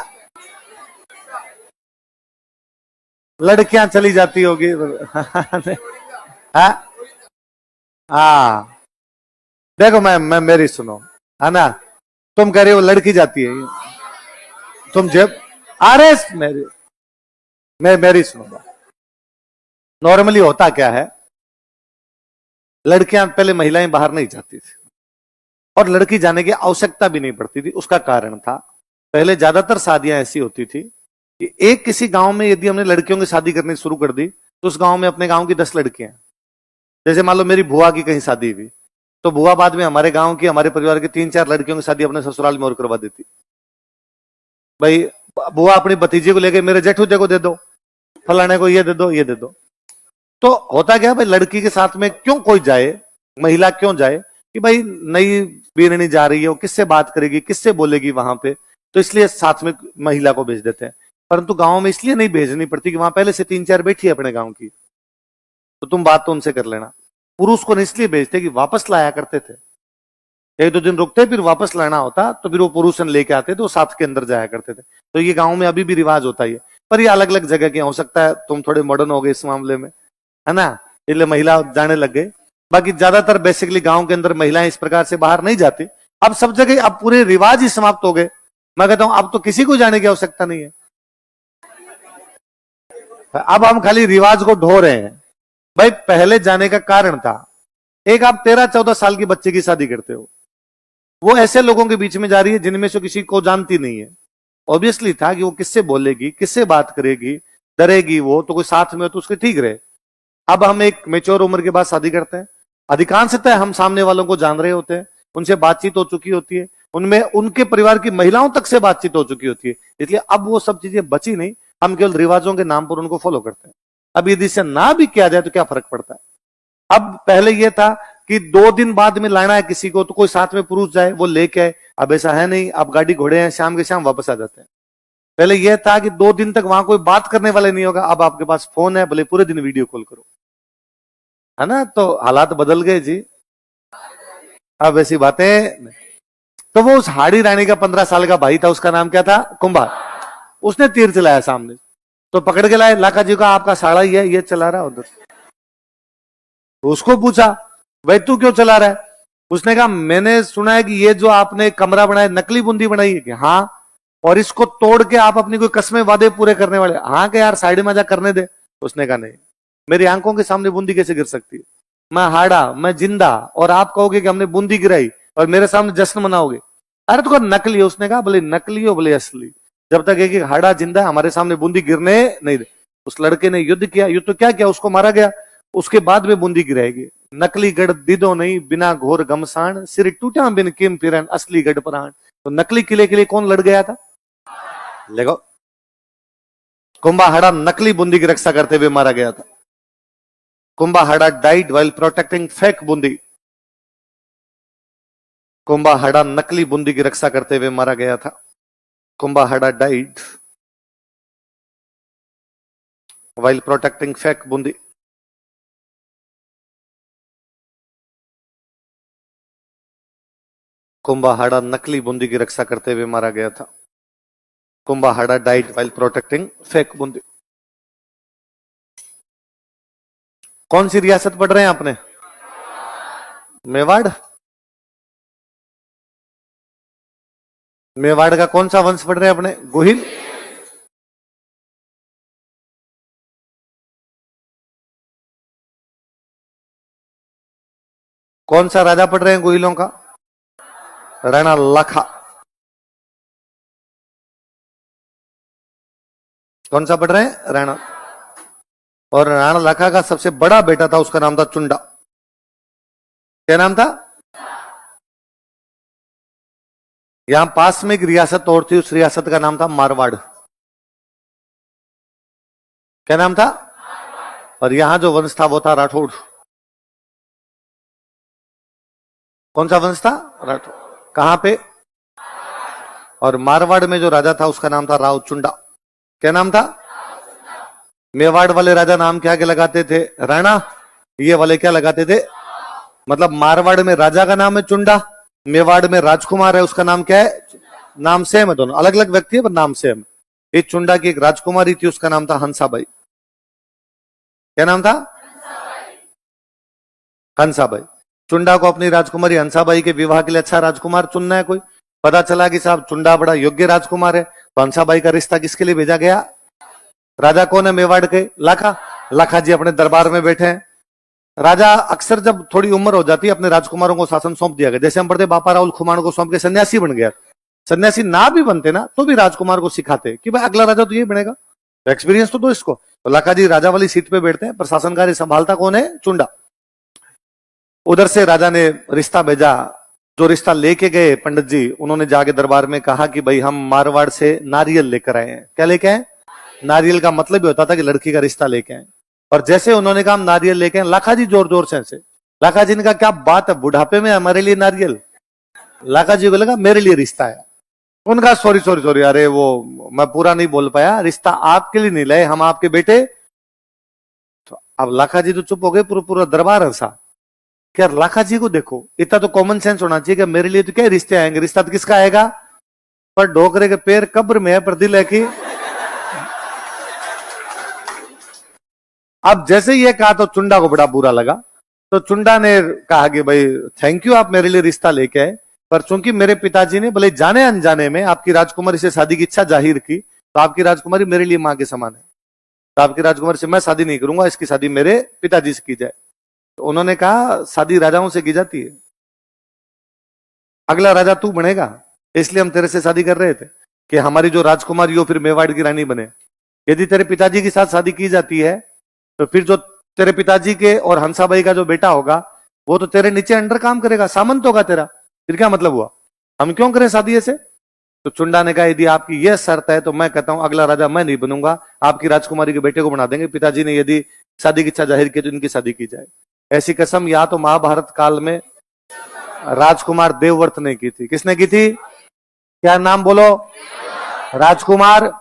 लड़कियां चली जाती होगी। हाँ देखो मैं मेरी सुनो, है ना? तुम कह रहे हो लड़की जाती है, तुम जब अरे मैं मेरी सुनूंगा। नॉर्मली होता क्या है, लड़कियां पहले महिलाएं बाहर नहीं जाती थी और लड़की जाने की आवश्यकता भी नहीं पड़ती थी। उसका कारण था, पहले ज्यादातर शादियां ऐसी होती थी कि एक किसी गांव में यदि हमने लड़कियों की शादी करनी शुरू कर दी तो उस गांव में अपने गांव की 10 लड़कियां, जैसे मान लो मेरी बुआ की कहीं शादी हुई तो बुआ बाद में हमारे गांव की, हमारे परिवार की 3-4 लड़कियों की शादी अपने ससुराल में और करवा देती। भाई बुआ अपनी भतीजी को लेके मेरे जेठूजे को दे दो, फलाने को ये दे दो, ये दे दो। तो होता क्या भाई, लड़की के साथ में क्यों कोई जाए, महिला क्यों जाए कि भाई नई बीरनी जा रही है, वो किससे बात करेगी, किससे बोलेगी वहां पे, तो इसलिए साथ में महिला को भेज देते हैं। परंतु गांव में इसलिए नहीं भेजनी पड़ती कि वहां पहले से 3-4 बैठी है अपने गांव की, तो तुम बात तो उनसे कर लेना। पुरुष को इसलिए भेजते कि वापस लाया करते थे, 1-2 दिन रुकते फिर वापस लाना होता तो फिर वो पुरुष लेके आते तो साथ के अंदर जाया करते थे। तो ये गांव में अभी भी रिवाज होता है, पर ये अलग अलग जगह के हो सकता है, तुम थोड़े मॉडर्न हो गए इस मामले में, है ना, इसलिए महिला जाने लग गए। बाकी ज्यादातर बेसिकली गांव के अंदर महिलाएं इस प्रकार से बाहर नहीं जाती। अब सब जगह अब पूरे रिवाज ही समाप्त हो गए। मैं कहता हूं अब तो किसी को जाने की आवश्यकता नहीं है, अब हम खाली रिवाज को ढो रहे हैं। भाई पहले जाने का कारण था, एक आप 13-14 साल की बच्चे की शादी करते हो, वो ऐसे लोगों के बीच में जा रही है जिनमें से किसी को जानती नहीं है। ऑब्वियसली था कि वो किससे बोलेगी, किससे बात करेगी, डरेगी वो, तो कोई साथ में हो तो उसके ठीक रहे। अब हम एक मेच्योर उम्र के बाद शादी करते हैं, अधिकांशतः हम सामने वालों को जान रहे होते हैं, उनसे बातचीत हो चुकी होती है, उनमें उनके परिवार की महिलाओं तक से बातचीत हो चुकी होती है, इसलिए अब वो सब चीजें बची नहीं, हम केवल रिवाजों के नाम पर उनको फॉलो करते हैं। अब यदि इसे ना भी किया जाए तो क्या फर्क पड़ता है। अब पहले यह था कि 2 दिन बाद में लाना है किसी को तो कोई साथ में पुरुष जाए वो लेके आए, अब ऐसा है नहीं, अब गाड़ी घोड़े हैं, शाम के शाम वापस आ जाते हैं। पहले यह था कि 2 दिन तक वहां कोई बात करने वाले नहीं होगा, अब आपके पास फोन है, भले पूरे दिन वीडियो कॉल करो, है ना। तो हालात बदल गए जी, अब ऐसी बातें। तो वो उस हाड़ी रानी का 15 साल का भाई था, उसका नाम क्या था, कुंभा, उसने तीर चलाया सामने, तो पकड़ के लाए, लाखा जी का आपका साड़ा ही है, ये चला रहा उधर। उसको पूछा भाई तू क्यों चला रहा है, उसने कहा मैंने सुना है कि ये जो आपने कमरा बनाया नकली बूंदी बनाई है कि हाँ, और इसको तोड़ के आप अपनी कोई कस्में वादे पूरे करने वाले, हाँ कि यार साइड में जा करने दे। उसने कहा नहीं, मेरी आंखों के सामने बूंदी कैसे गिर सकती है, मैं हाड़ा, मैं जिंदा, और आप कहोगे कि हमने बूंदी गिराई और मेरे सामने जश्न मनाओगे, अरे तो नकली है। उसने कहा भले नकली हो भले असली, जब तक एक हाड़ा जिंदा हमारे सामने बूंदी गिरने नहीं दे। उस लड़के ने युद्ध किया, युद्ध तो क्या किया, उसको मारा गया, उसके बाद में बूंदी गिराएगी। नकली गढ़ दीदो नहीं बिना घोर गमसान, सिर टूटा बिन किम फिरन असली गढ़ प्राण। तो नकली किले के लिए कौन लड़ गया था, देखो कुंभाहाड़ा नकली बूंदी की रक्षा करते हुए मारा गया था। Kumbha Hada died while protecting fake Bundi, Kumbha Hada नकली बूंदी की रक्षा करते हुए मारा गया था। Kumbha Hada died while protecting fake Bundi. Kumbha Hada नकली बूंदी की रक्षा करते हुए मारा गया था। Kumbha Hada died while protecting fake Bundi. कौन सी रियासत पढ़ रहे हैं आपने, मेवाड़। मेवाड़ का कौन सा वंश पढ़ रहे हैं अपने, गोहिल। कौन सा राजा पढ़ रहे हैं गोहिलों का, राणा लखा। कौन सा पढ़ रहे हैं, राणा। और राणा लखा का सबसे बड़ा बेटा था, उसका नाम था चुंडा। क्या नाम था, यहां पास में एक रियासत और थी, उस रियासत का नाम था मारवाड़। क्या नाम था, और यहां जो वंश था वो था राठौड़। कौन सा वंश था, राठौड़। कहां पे, और मारवाड़ में जो राजा था उसका नाम था राव चुंडा। क्या नाम था, मेवाड़ वाले राजा नाम क्या के लगाते थे, राणा, ये वाले क्या लगाते थे, मतलब मारवाड़ में राजा का नाम है चुंडा, मेवाड़ में राजकुमार है उसका नाम क्या है, नाम सेम है, दोनों अलग अलग व्यक्ति है पर नाम सेम है। एक चुंडा की एक राजकुमारी थी, उसका नाम था हंसाबाई। क्या नाम था, हंसाबाई। चुंडा को अपनी राजकुमारी हंसाबाई के विवाह के लिए अच्छा राजकुमार चुनना है कोई, पता चला कि साहब चुंडा बड़ा योग्य राजकुमार है, तो हंसाबाई का रिश्ता किसके लिए भेजा गया, राजा कौन है मेवाड़ के? लाखा। लाखा जी अपने दरबार में बैठे हैं। राजा अक्सर जब थोड़ी उम्र हो जाती है अपने राजकुमारों को शासन सौंप दिया गया। जैसे हम पढ़ते बापा राहुल खुमान को सौंप के सन्यासी बन गया। सन्यासी ना भी बनते ना तो भी राजकुमार को सिखाते कि भाई अगला राजा तो ये बनेगा, तो एक्सपीरियंस तो दो इसको। तो लाखा जी राजा वाली सीट पे बैठते हैं, प्रशासन कार्य संभालता कौन है? चुंडा। उधर से राजा ने रिश्ता भेजा। जो रिश्ता लेके गए पंडित जी, उन्होंने जाके दरबार में कहा कि भाई हम मारवाड़ से नारियल लेकर आए हैं। क्या लेके आए? नारियल का मतलब ही होता था कि लड़की का रिश्ता लेके आए। और जैसे उन्होंने कहा हम नारियल लेके आए, लाखा जी जोर जोर से हंसे। लाखा जी ने कहा क्या बात है, बुढ़ापे में हमारे लिए नारियल? लाखा जी को लगा मेरे लिए रिश्ता है। उनका सॉरी सॉरी सॉरी, अरे वो मैं पूरा नहीं बोल पाया, रिश्ता आपके लिए नहीं लाए, हम आपके बेटे। तो अब लाखा जी तो चुप हो गए, पूरा पूरा दरबार हंसा। क्या लाखा जी को देखो, इतना तो कॉमन सेंस होना चाहिए कि मेरे लिए तो क्या रिश्ते आएंगे, रिश्ता तो किसका आएगा? पर डोकरे के पैर कब्र में है, पर दिल है कि। अब जैसे ये कहा तो चुंडा को बड़ा बुरा लगा। तो चुंडा ने कहा कि भाई थैंक यू, आप मेरे लिए रिश्ता लेके आए, पर चूंकि मेरे पिताजी ने भले जाने अनजाने में आपकी राजकुमारी से शादी की इच्छा जाहिर की, तो आपकी राजकुमारी मेरे लिए मां के समान है, तो आपकी राजकुमारी से मैं शादी नहीं करूंगा, इसकी शादी मेरे पिताजी से की जाए। तो उन्होंने कहा शादी राजाओं से की जाती है, अगला राजा तू बनेगा, इसलिए हम तेरे से शादी कर रहे थे कि हमारी जो राजकुमारी हो फिर मेवाड़ की रानी बने। यदि तेरे पिताजी के साथ शादी की जाती है तो फिर जो तेरे पिताजी के और हंसाबाई का जो बेटा होगा वो तो तेरे नीचे अंडर काम करेगा, सामंत होगा तेरा। फिर क्या मतलब हुआ, हम क्यों करें शादी ऐसे? तो चुंडा ने कहा यदि आपकी यह शर्त है तो मैं कहता हूं अगला राजा मैं नहीं बनूंगा, आपकी राजकुमारी के बेटे को बना देंगे। पिताजी ने यदि शादी की इच्छा जाहिर की तो इनकी शादी की जाए। ऐसी कसम या तो महाभारत काल में राजकुमार देवव्रत ने की थी। किसने की थी? क्या नाम बोलो? राजकुमार।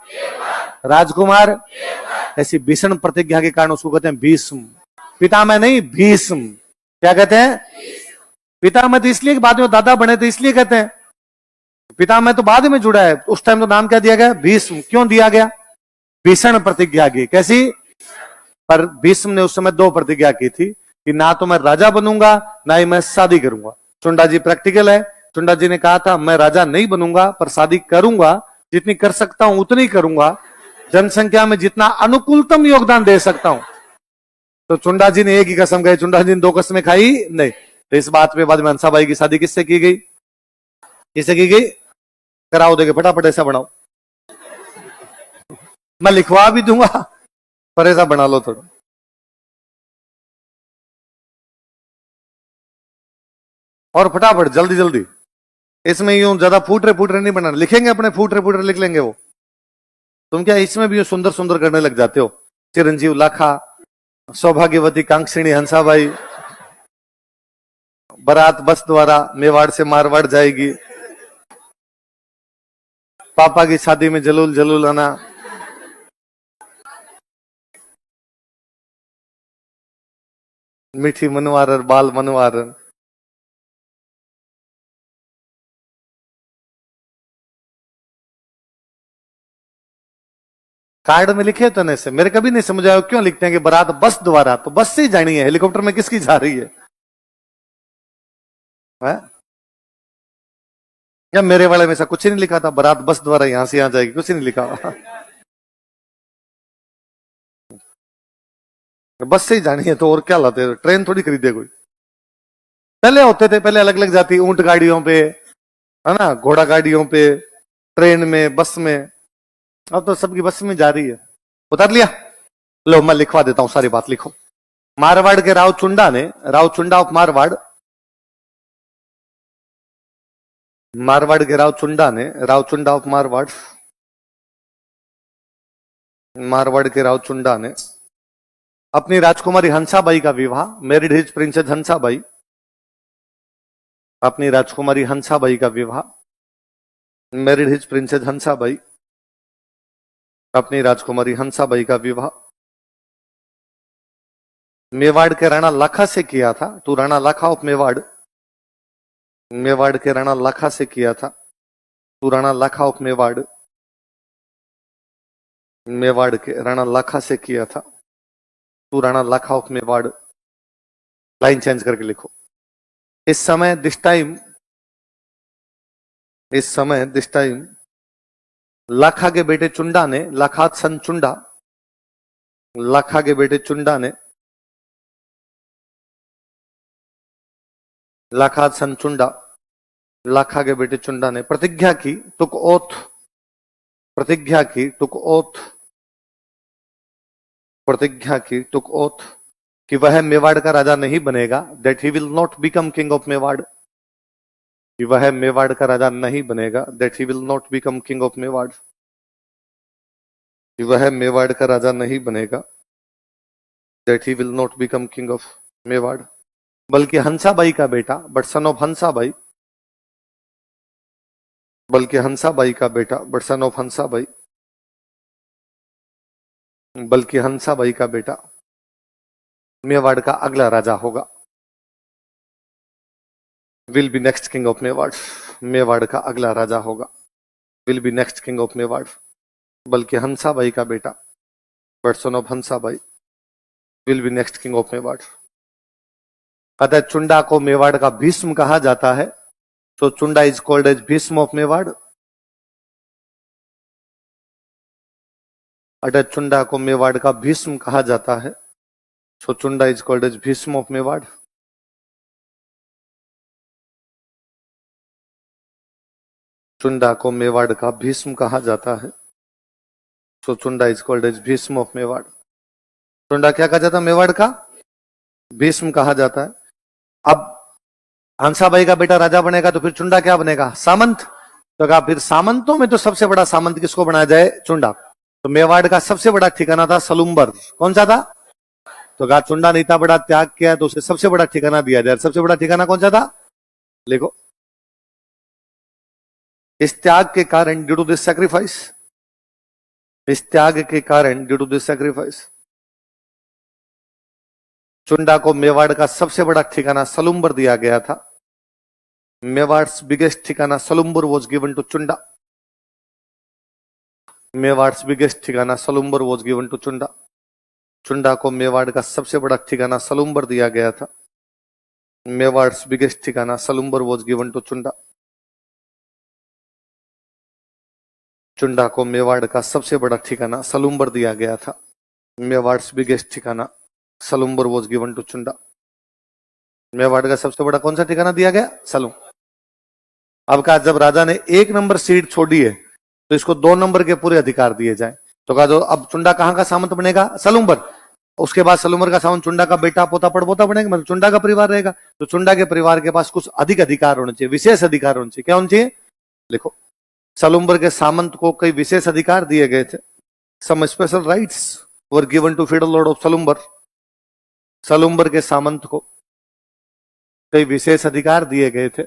राजकुमार। ऐसी भीषण प्रतिज्ञा के कारण उसको कहते हैं भीष्म। पितामह नहीं, भीष्म। क्या कहते हैं? पितामह तो इसलिए बाद में दादा बने तो इसलिए कहते हैं, पितामह तो बाद में जुड़ा है, उस टाइम तो नाम क्या दिया गया? भीष्म। क्यों दिया गया? भीषण प्रतिज्ञा की। कैसी? पर भीष्म ने उस समय दो प्रतिज्ञा की थी कि ना तो मैं राजा बनूंगा ना ही मैं शादी करूंगा। चुंडा जी प्रैक्टिकल है। चुंडा जी ने कहा था मैं राजा नहीं बनूंगा पर शादी करूंगा, जितनी कर सकता हूं उतनी करूंगा, जनसंख्या में जितना अनुकूलतम योगदान दे सकता हूं। तो चुंडा जी ने एक ही कसम खाई, चुंडा जी ने दो कसमें खाई नहीं। तो इस बात पे बाद में हंसाबाई की शादी किससे की गई? किससे की गई? कराओ देगे फटाफट, ऐसा बनाओ, मैं लिखवा भी दूंगा पर ऐसा बना लो थोड़ा। और फटाफट जल्दी जल्दी, इसमें यूं ज्यादा फूटरे फूटरे नहीं बनाना, लिखेंगे अपने फूटरे फूटरे लिख लेंगे वो। तुम क्या इसमें भी सुंदर सुंदर करने लग जाते हो? चिरंजीव लाखा, सौभाग्यवती कांक्षिणी हंसाबाई, बारात बस द्वारा मेवाड़ से मारवाड़ जाएगी, पापा की शादी में जलूल जलूल आना, मीठी मनवारन बाल मनवारन। कार्ड में लिखे तो नहीं से, मेरे कभी नहीं समझ आया क्यों लिखते हैं कि बारात बस द्वारा, तो बस से ही जानी है, हेलीकॉप्टर में किसकी जा रही है? या मेरे वाले में ऐसा कुछ ही नहीं लिखा था, बारात बस द्वारा यहां से यहां जाएगी, कुछ ही नहीं लिखा बस से ही जानी है तो और क्या लाते, ट्रेन थोड़ी खरीदे कोई। पहले होते थे, पहले अलग अलग जाती, ऊंट गाड़ियों पे, है ना, घोड़ा गाड़ियों पे, ट्रेन में, बस में। अब तो सबकी बस में जा रही है। उतार लिया? लो मैं लिखवा देता हूं, सारी बात लिखो। मारवाड़ के राव चुंडा ने, राव चुंडा ऑफ मारवाड़, मारवाड़ के राव चुंडा ने, राव चुंडा ऑफ मारवाड़, मारवाड़ के राव चुंडा ने अपनी राजकुमारी हंसाबाई का विवाह, मैरिड हिज प्रिंसेस हंसाबाई, अपनी राजकुमारी हंसाबाई का विवाह, मैरिड हिज प्रिंसेस हंसाबाई, अपनी राजकुमारी हंसाबाई का विवाह मेवाड़ के राणा लाखा से किया था। तू राणा लाखा ऑफ मेवाड़, मेवाड़ के राणा लाखा से किया था। तू राणा लाखा ऑफ मेवाड़, मेवाड़ के राणा लाखा से किया था। तू राणा लाखा ऑफ मेवाड़। लाइन चेंज करके लिखो। इस समय दिस टाइम, इस समय दिस टाइम लाखा के बेटे चुंडा ने, लाखात सन चुंडा, लाखा के बेटे चुंडा ने लाखा सन चुंडा लाखा के बेटे चुंडा ने प्रतिज्ञा की टुक ओथ प्रतिज्ञा की टुक ओथ प्रतिज्ञा की टुक ओथ कि वह मेवाड़ का राजा नहीं बनेगा, that he will not become king of Mewar, कि वह मेवाड़ का राजा नहीं बनेगा, that he will not become king of Mewar, कि वह मेवाड़ का राजा नहीं बनेगा, that he will not become king of Mewar, बल्कि हंसाबाई का बेटा बट सन ऑफ हंसाबाई, बल्कि हंसाबाई का बेटा बट सन ऑफ हंसाबाई, बल्कि हंसाबाई का बेटा मेवाड़ का अगला राजा होगा, will be next king of Mewar, Mewar का अगला राजा होगा, will be next king of Mewar, बल्कि हंसाबाई का बेटा but son of Hansabai will be next king of Mewar. कहता है चुंडा को मेवाड़ का भीष्म कहा जाता है, तो Chunda is called as Bhishma of Mewar. अटैच चुंडा को मेवाड़ का भीष्म कहा जाता है, so Chunda is called as Bhishma of Mewar. Chunda को मेवाड़ का भीष्म कहा जाता है, so Chunda is called as Bhishma of Mewar. Chunda क्या कहा जाता है? मेवाड़ का भीष्म कहा जाता है। अब हंसाबाई का बेटा राजा बनेगा तो फिर चुंडा क्या बनेगा? सामंत। तो कहा फिर सामंतों में तो सबसे बड़ा सामंत किसको बनाया जाए? चुंडा। तो मेवाड़ का सबसे बड़ा ठिकाना था सलुम्बर। कौन सा था? तो कहा चुंडा ने इतना बड़ा त्याग किया तो उसे सबसे बड़ा ठिकाना दिया जाए। सबसे बड़ा ठिकाना कौन सा था? लिखो। इस त्याग के कारण, ड्यू टू दिस सैक्रिफाइस, इस त्याग के कारण, due to this sacrifice, Chunda को मेवाड़ का सबसे बड़ा ठिकाना सलुम्बर दिया गया था। मेवाड़'s बिगेस्ट ठिकाना Salumbar was given to Chunda. Mewar's biggest ठिकाना Salumbar was given to Chunda. Chunda को मेवाड़ का सबसे बड़ा ठिकाना सलुम्बर दिया गया था। मेवाड़'s बिगेस्ट ठिकाना Salumbar was given to Chunda. Chunda को मेवाड़ का सबसे बड़ा ठिकाना सलुम्बर दिया गया था। मेवाड़'s बिगेस्ट ठिकाना Salumbar was given to Chunda. Mewar का सबसे बड़ा कौन सा ठिकाना दिया गया? सलुम। अब कहा जब राजा ने 1 नंबर सीट छोड़ी है तो इसको 2 नंबर के पूरे अधिकार दिए जाए। तो कहा जो अब चुंडा कहां का सामंत बनेगा? सलुम्बर। उसके बाद सलुम्बर का सामंत चुंडा का बेटा पोता पड़पोता बनेगा, मतलब चुंडा का परिवार रहेगा। तो चुंडा के परिवार के पास कुछ अधिक अधिकार होने चाहिए, विशेष अधिकार होने चाहिए। क्या होने चाहिए? लिखो। सलुम्बर के सामंत को कई विशेष अधिकार दिए गए थे। Some special rights were given to federal lord of Salumbar. Salumbar के सामंत को कई विशेष अधिकार दिए गए थे।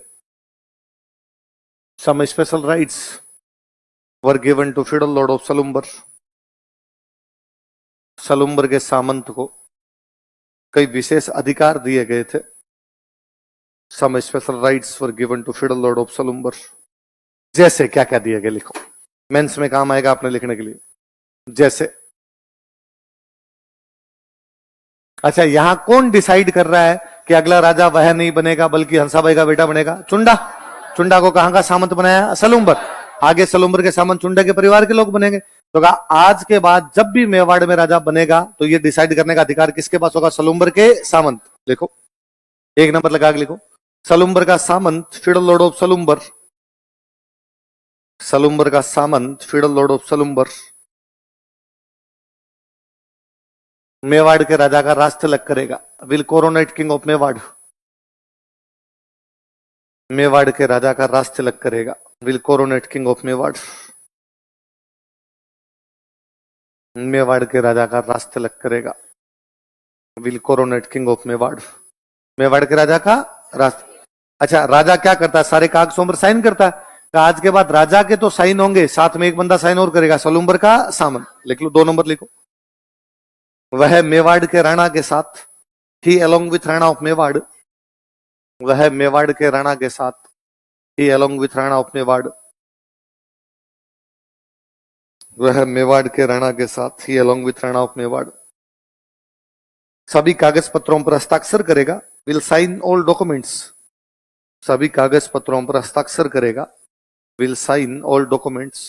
Some special rights were given to federal lord of Salumbar. Salumbar के सामंत को कई विशेष अधिकार दिए गए थे। Some special rights were given to federal lord of Salumbar. जैसे क्या क्या दिए गए? लिखो, मेंस में काम आएगा आपने लिखने के लिए। जैसे, अच्छा यहां कौन डिसाइड कर रहा है कि अगला राजा वह नहीं बनेगा बल्कि हंसाबाई का बेटा बनेगा? चुंडा। चुंडा को कहां का सामंत बनाया? सलुम्बर। आगे सलुम्बर के सामंत चुंडा के परिवार के लोग बनेंगे। तो कहा आज के बाद जब भी मेवाड़ में राजा बनेगा तो ये डिसाइड करने का अधिकार किसके पास होगा? सलुम्बर के सामंत। लिखो, 1 नंबर लगा के लिखो। सलुम्बर का सामंत feudal lord of Salumbar. Salumbar का सामंत feudal lord of Salumbar Mewar के राजा का राज तिलक करेगा। Will coronate king of Mewar. Mewar के राजा का राज तिलक करेगा। Will coronate king of Mewar. Mewar के राजा का राज तिलक करेगा। Will coronate king of Mewar. Mewar के राजा का राज। अच्छा राजा क्या करता है? सारे कागजों पर साइन करता है। आज के बाद राजा के तो साइन होंगे, साथ में एक बंदा साइन और करेगा, सलुम्बर का सामंत। लिख लो, 2 नंबर लिखो। वह मेवाड़ के राणा के साथ, he along with Rana of Mewar. वह मेवाड़ के राणा के साथ, he along with Rana of Mewar. वह मेवाड़ के राणा के साथ, he along with Rana of Mewar सभी कागज पत्रों पर हस्ताक्षर करेगा। Will sign all documents. सभी कागज पत्रों पर हस्ताक्षर करेगा। Will sign all documents.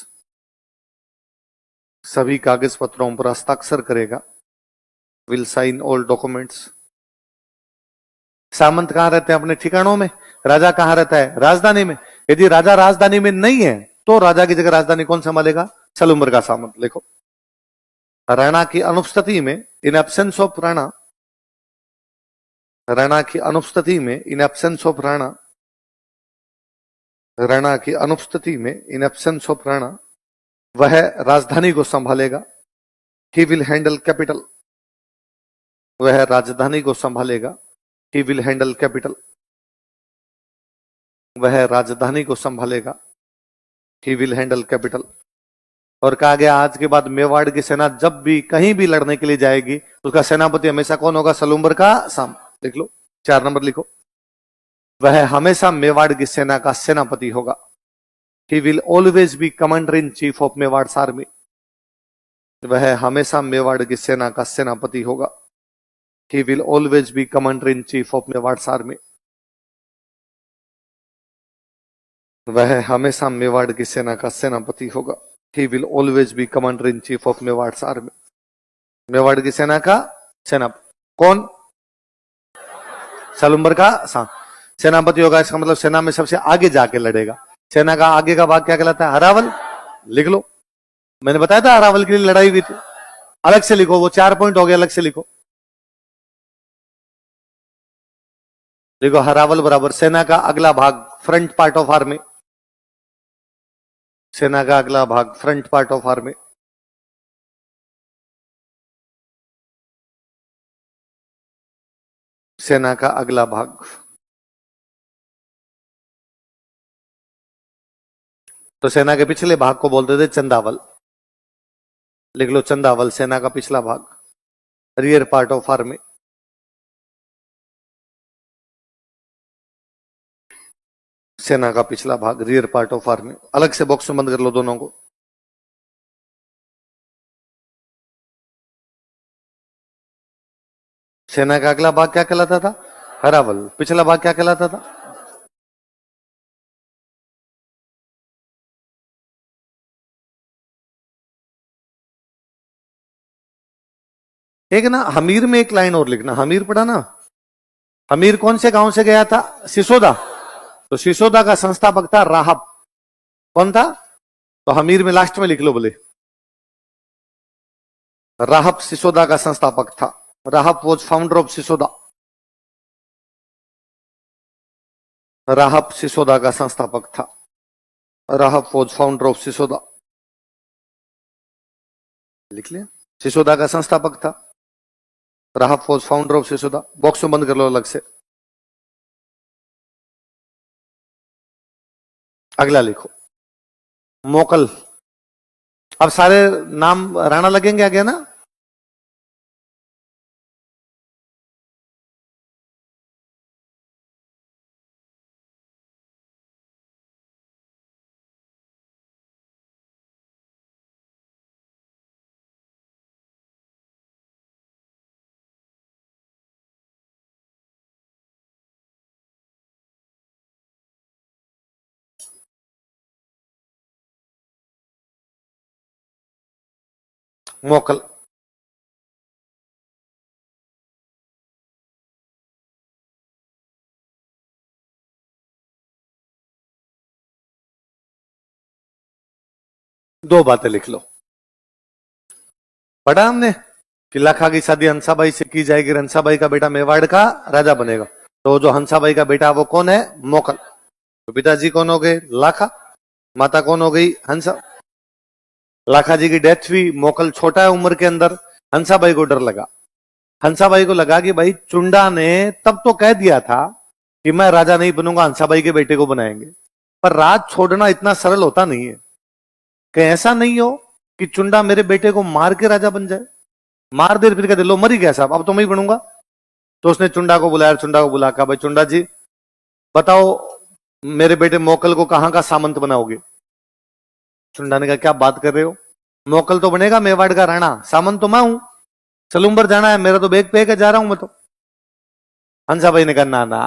सभी कागज पत्रों पर हस्ताक्षर करेगा। Will sign all documents. सामंत कहां रहते हैं? अपने ठिकानों में। राजा कहां रहता है? राजधानी में। यदि राजा राजधानी में नहीं है तो राजा की जगह राजधानी कौन संभालेगा? सलूम्बर का सामंत। लिखो, राणा की अनुपस्थिति में, in absence of Rana, Rana की अनुपस्थिति में, in absence of Rana, Rana की अनुपस्थिति में, इन एब्सेंस ऑफ राणा, वह राजधानी को संभालेगा। ही विल हैंडल कैपिटल, वह राजधानी को संभालेगा। ही विल हैंडल कैपिटल, वह राजधानी को संभालेगा। He will handle capital. और कहा गया आज के बाद मेवाड़ की सेना जब भी कहीं भी लड़ने के लिए जाएगी उसका सेनापति हमेशा कौन होगा? सलूम्बर का साम। लिख लो, 4 नंबर लिखो, वह हमेशा मेवाड़ की सेना का सेनापति होगा। He will always be commander in chief of Mewar army, वह हमेशा मेवाड़ की सेना का सेनापति होगा। He will always be commander in chief of Mewar army, वह हमेशा मेवाड़ की सेना का सेनापति होगा। He will always be commander in chief of Mewar army, Mewar की सेना का सेना कौन? सलूम्बर का सेनापति होगा। इसका मतलब सेना में सबसे आगे जाके लड़ेगा। सेना का आगे का भाग क्या कहलाता है? हरावल। लिख लो, मैंने बताया था हरावल के लिए लड़ाई हुई थी। अलग से लिखो, वो 4 पॉइंट हो गए, अलग से लिखो। देखो, हरावल बराबर सेना का अगला भाग, फ्रंट पार्ट ऑफ आर्मी, सेना का अगला भाग, फ्रंट पार्ट ऑफ आर्मी। सेना का अगला भाग, तो सेना के पिछले भाग को बोलते थे चंदावल। लिख लो, चंदावल सेना का पिछला भाग, रियर पार्ट ऑफ आर्मी। सेना का पिछला भाग, रियर पार्ट ऑफ आर्मी। अलग से बॉक्स में बंद कर लो दोनों को। सेना का अगला भाग क्या कहलाता था? हरावल। पिछला भाग क्या कहलाता था? एक ना हमीर में एक लाइन और लिखना, हमीर पढ़ा ना? हमीर कौन से गांव से गया था? सिसोदा। तो सिसोदा का संस्थापक था राहब। कौन था? तो हमीर में लास्ट में लिख लो बोले, राहब सिसोदा का संस्थापक था। Rahab was founder of Sisoda. Rahab Sisoda का संस्थापक था। Rahab was founder of Sisoda. लिख लिया, सिसोदा का संस्थापक था। Rahab was founder of Sisoda. Box में बंद कर लो अलग से। अगला लिखो, मोकल। अब सारे नाम राणा लगेंगे आगे ना? मोकल। दो बातें लिख लो। पढ़ा हमने कि लाखा की शादी हंसाबाई से की जाएगी, हंसाबाई का बेटा मेवाड़ का राजा बनेगा। तो जो हंसाबाई का बेटा वो कौन है? मोकल। तो पिताजी कौन हो गए? लाखा। माता कौन हो गई? हंसा। लाखा जी की डेथ हुई, मोकल छोटा है उम्र के अंदर। हंसाबाई को डर लगा। हंसाबाई को लगा कि भाई चुंडा ने तब तो कह दिया था कि मैं राजा नहीं बनूंगा, हंसाबाई के बेटे को बनाएंगे। पर राज छोड़ना इतना सरल होता नहीं है। कहीं ऐसा नहीं हो कि चुंडा मेरे बेटे को मार के राजा बन जाए। मार दे फिर कहते लो मरी गया साहब, अब तो मैं ही बनूंगा। तो उसने चुंडा को बुलाया, चुंडा को बुला कहा भाई चुंडा जी बताओ मेरे बेटे मोकल को कहां का सामंत बनाओगे? चुंडा ने कहा क्या बात कर रहे हो, मोकल तो बनेगा मेवाड़ का राणा, सामंत तो मैं हूं। सलूम्बर जाना है, मेरा तो बेग पे के जा रहा हूं मैं तो। हंसा भाई ने कहा ना ना,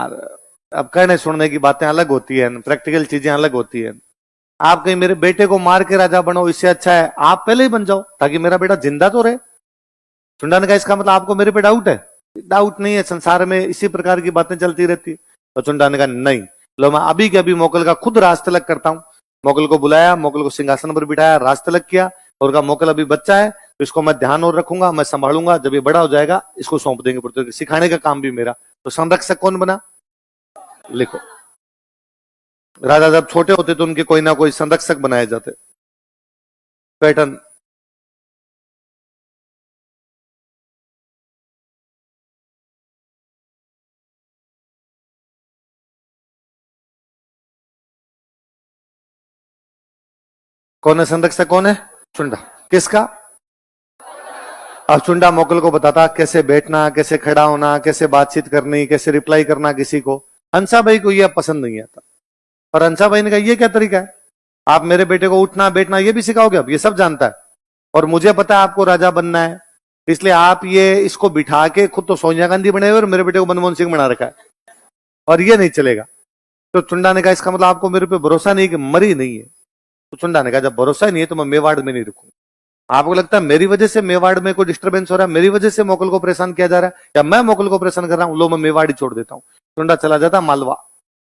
अब कहने सुनने की बातें अलग होती है, प्रैक्टिकल चीजें अलग होती है। आप कहीं मेरे बेटे को मार के राजा बनो, इससे अच्छा है आप पहले ही बन जाओ ताकि मेरा बेटा जिंदा तो रहे। चुंडा ने कहा इसका मतलब आपको मेरे पे डाउट है? डाउट नहीं है, संसार में इसी प्रकार की बातें चलती रहती है। तो चुंडा ने कहा नहीं, लो मैं अभी के अभी मोकल का खुद राज तिलक करता हूं। मोकल को बुलाया, मोकल को सिंहासन पर बिठाया, राज तिलक किया और कहा मोकल अभी बच्चा है तो इसको मैं ध्यान और रखूंगा, मैं संभालूंगा, जब ये बड़ा हो जाएगा इसको सौंप देंगे पुत्र, सिखाने का काम भी मेरा। तो संरक्षक कौन बना? लिखो, राजा जब छोटे होते तो उनके कोई ना कोई संरक्षक बनाए जाते। पैटर्न कौन है संरक्षक? कौन है? चुंडा। किसका? अब चुंडा मोकल को बताता कैसे बैठना, कैसे खड़ा होना, कैसे बातचीत करनी, कैसे रिप्लाई करना किसी को। हंसा भाई को यह पसंद नहीं आता, और हंसा भाई ने कहा यह क्या तरीका है, आप मेरे बेटे को उठना बैठना ये भी सिखाओगे? अब ये सब जानता है और मुझे पता है आपको राजा बनना है, इसलिए आप ये इसको बिठा के खुद तो सोनिया गांधी बने हुए और मेरे बेटे को मनमोहन सिंह बना रखा है, और ये नहीं चलेगा। तो चुंडा ने कहा इसका मतलब आपको मेरे पे भरोसा नहीं कि मरी नहीं है? तो चुंडा ने कहा जब भरोसा ही नहीं है तो मैं मेवाड़ में नहीं रुकूंगा। आपको लगता है मेरी वजह से मेवाड़ में कोई डिस्टर्बेंस हो रहा है, मेरी वजह से मोकल को परेशान किया जा रहा है, या मैं मोकल को परेशान कर रहा हूं? लो मैं मेवाड़ ही छोड़ देता हूं। चुंडा चला जाता मालवा।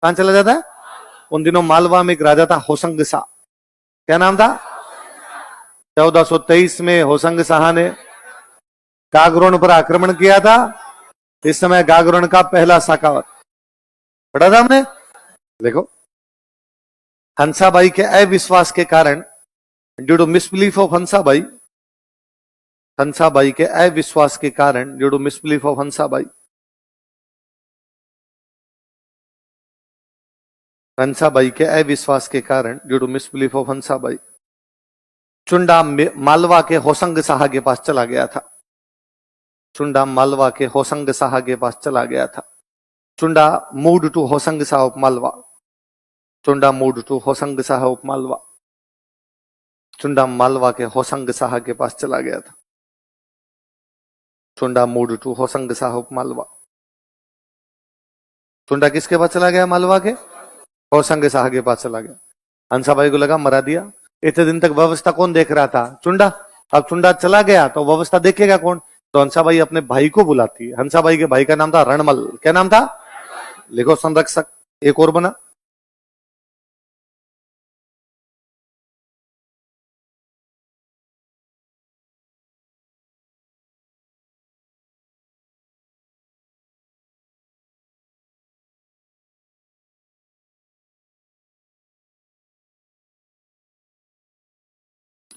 कहां चला जाता है? उन दिनों मालवा में एक राजा था होसंग शाह। क्या नाम था? 1423 में होसंग शाह ने गागरोन पर आक्रमण किया था। इस समय गागरोन का पहला साकावत पढ़ा था हमने। देखो, हंसाबाई के अविश्वास के कारण, due to misbelief of Hansabai, Hansabai के अविश्वास के कारण, due to misbelief of Hansabai, Hansabai के अविश्वास के कारण, due to misbelief of Hansabai, Chunda Malwa के होसंग शाह के पास चला गया था। चुंडा मालवा के होसंग शाह के पास चला गया था। Chunda moved to Hoshang Shah of Malwa. Chunda moved to Hoshang Shah of Malwa. Chunda Malwa के होसंग शाह के पास चला गया था। Chunda moved to Hoshang Shah of Malwa. Chunda किसके पास चला गया? मालवा के होसंग शाह के पास चला गया। हंसाबाई को लगा मरा दिया। इतने दिन तक व्यवस्था कौन देख रहा था? चुंडा। अब चुंडा चला गया तो व्यवस्था देखेगा कौन? तो हंसाबाई अपने भाई को बुलाती है। हंसाबाई के भाई का नाम था रणमल। क्या नाम था? लिखो, संरक्षक। एक और बना।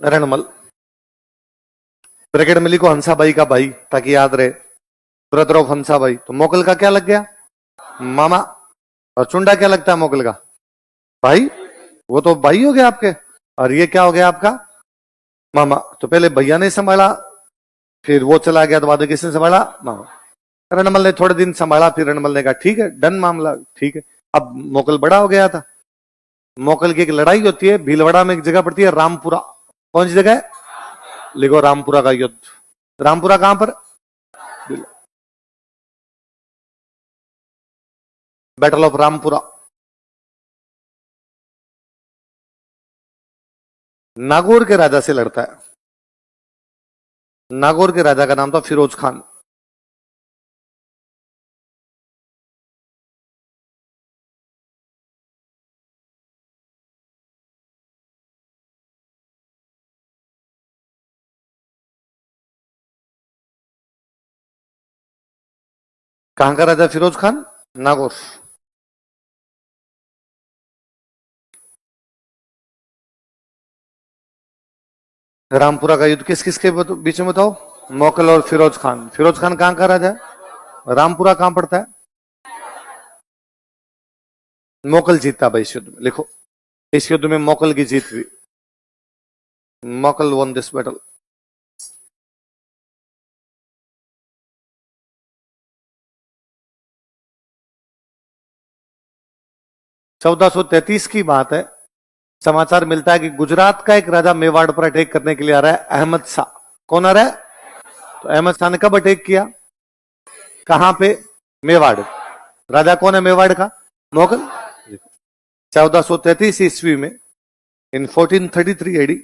रणमल। ब्रैकेट में लिखो हंसाबाई का भाई, ताकि याद रहे, ब्रदर ऑफ हंसाबाई। तो मोकल का क्या लग गया? मामा। और चुंडा क्या लगता है मोकल का? भाई। वो तो भाई हो गया आपके, और ये क्या हो गया आपका? मामा। तो पहले भैया ने संभाला, फिर वो चला गया तो बाद में किसने संभाला? मामा। रणमल ने थोड़े दिन संभाला, फिर रणमल ने कहा ठीक है, डन मामला, ठीक है। अब मोकल बड़ा हो गया था। मोकल की एक लड़ाई होती है भीलवाड़ा में, एक जगह पड़ती है रामपुरा। कौन सी जगह है? लिखो, रामपुरा का युद्ध। रामपुरा कहां पर? Battle of Rampura. नागौर के राजा से लड़ता है। नागौर के राजा का नाम था फिरोज खान। कहां का राजा फिरोज खान? नागौर। रामपुरा का युद्ध किस किस के बीच में बताओ? मोकल और फिरोज खान। फिरोज खान कहां का राजा है? रामपुरा कहां पड़ता है? मोकल जीतता भाई इस युद्ध में। लिखो, इस युद्ध में मोकल की जीत हुई। मोकल वन दिस बैटल। चौदह सौ तैतीस की बात है। समाचार मिलता है कि गुजरात का एक राजा मेवाड़ पर अटैक करने के लिए आ रहा है, अहमद शाह। कौन आ रहा है? तो अहमद शाह ने कब अटैक किया? कहां पे? मेवाड़। राजा कौन है मेवाड़ का? मोगल। 1433 ईस्वी में, इन 1433 एडी,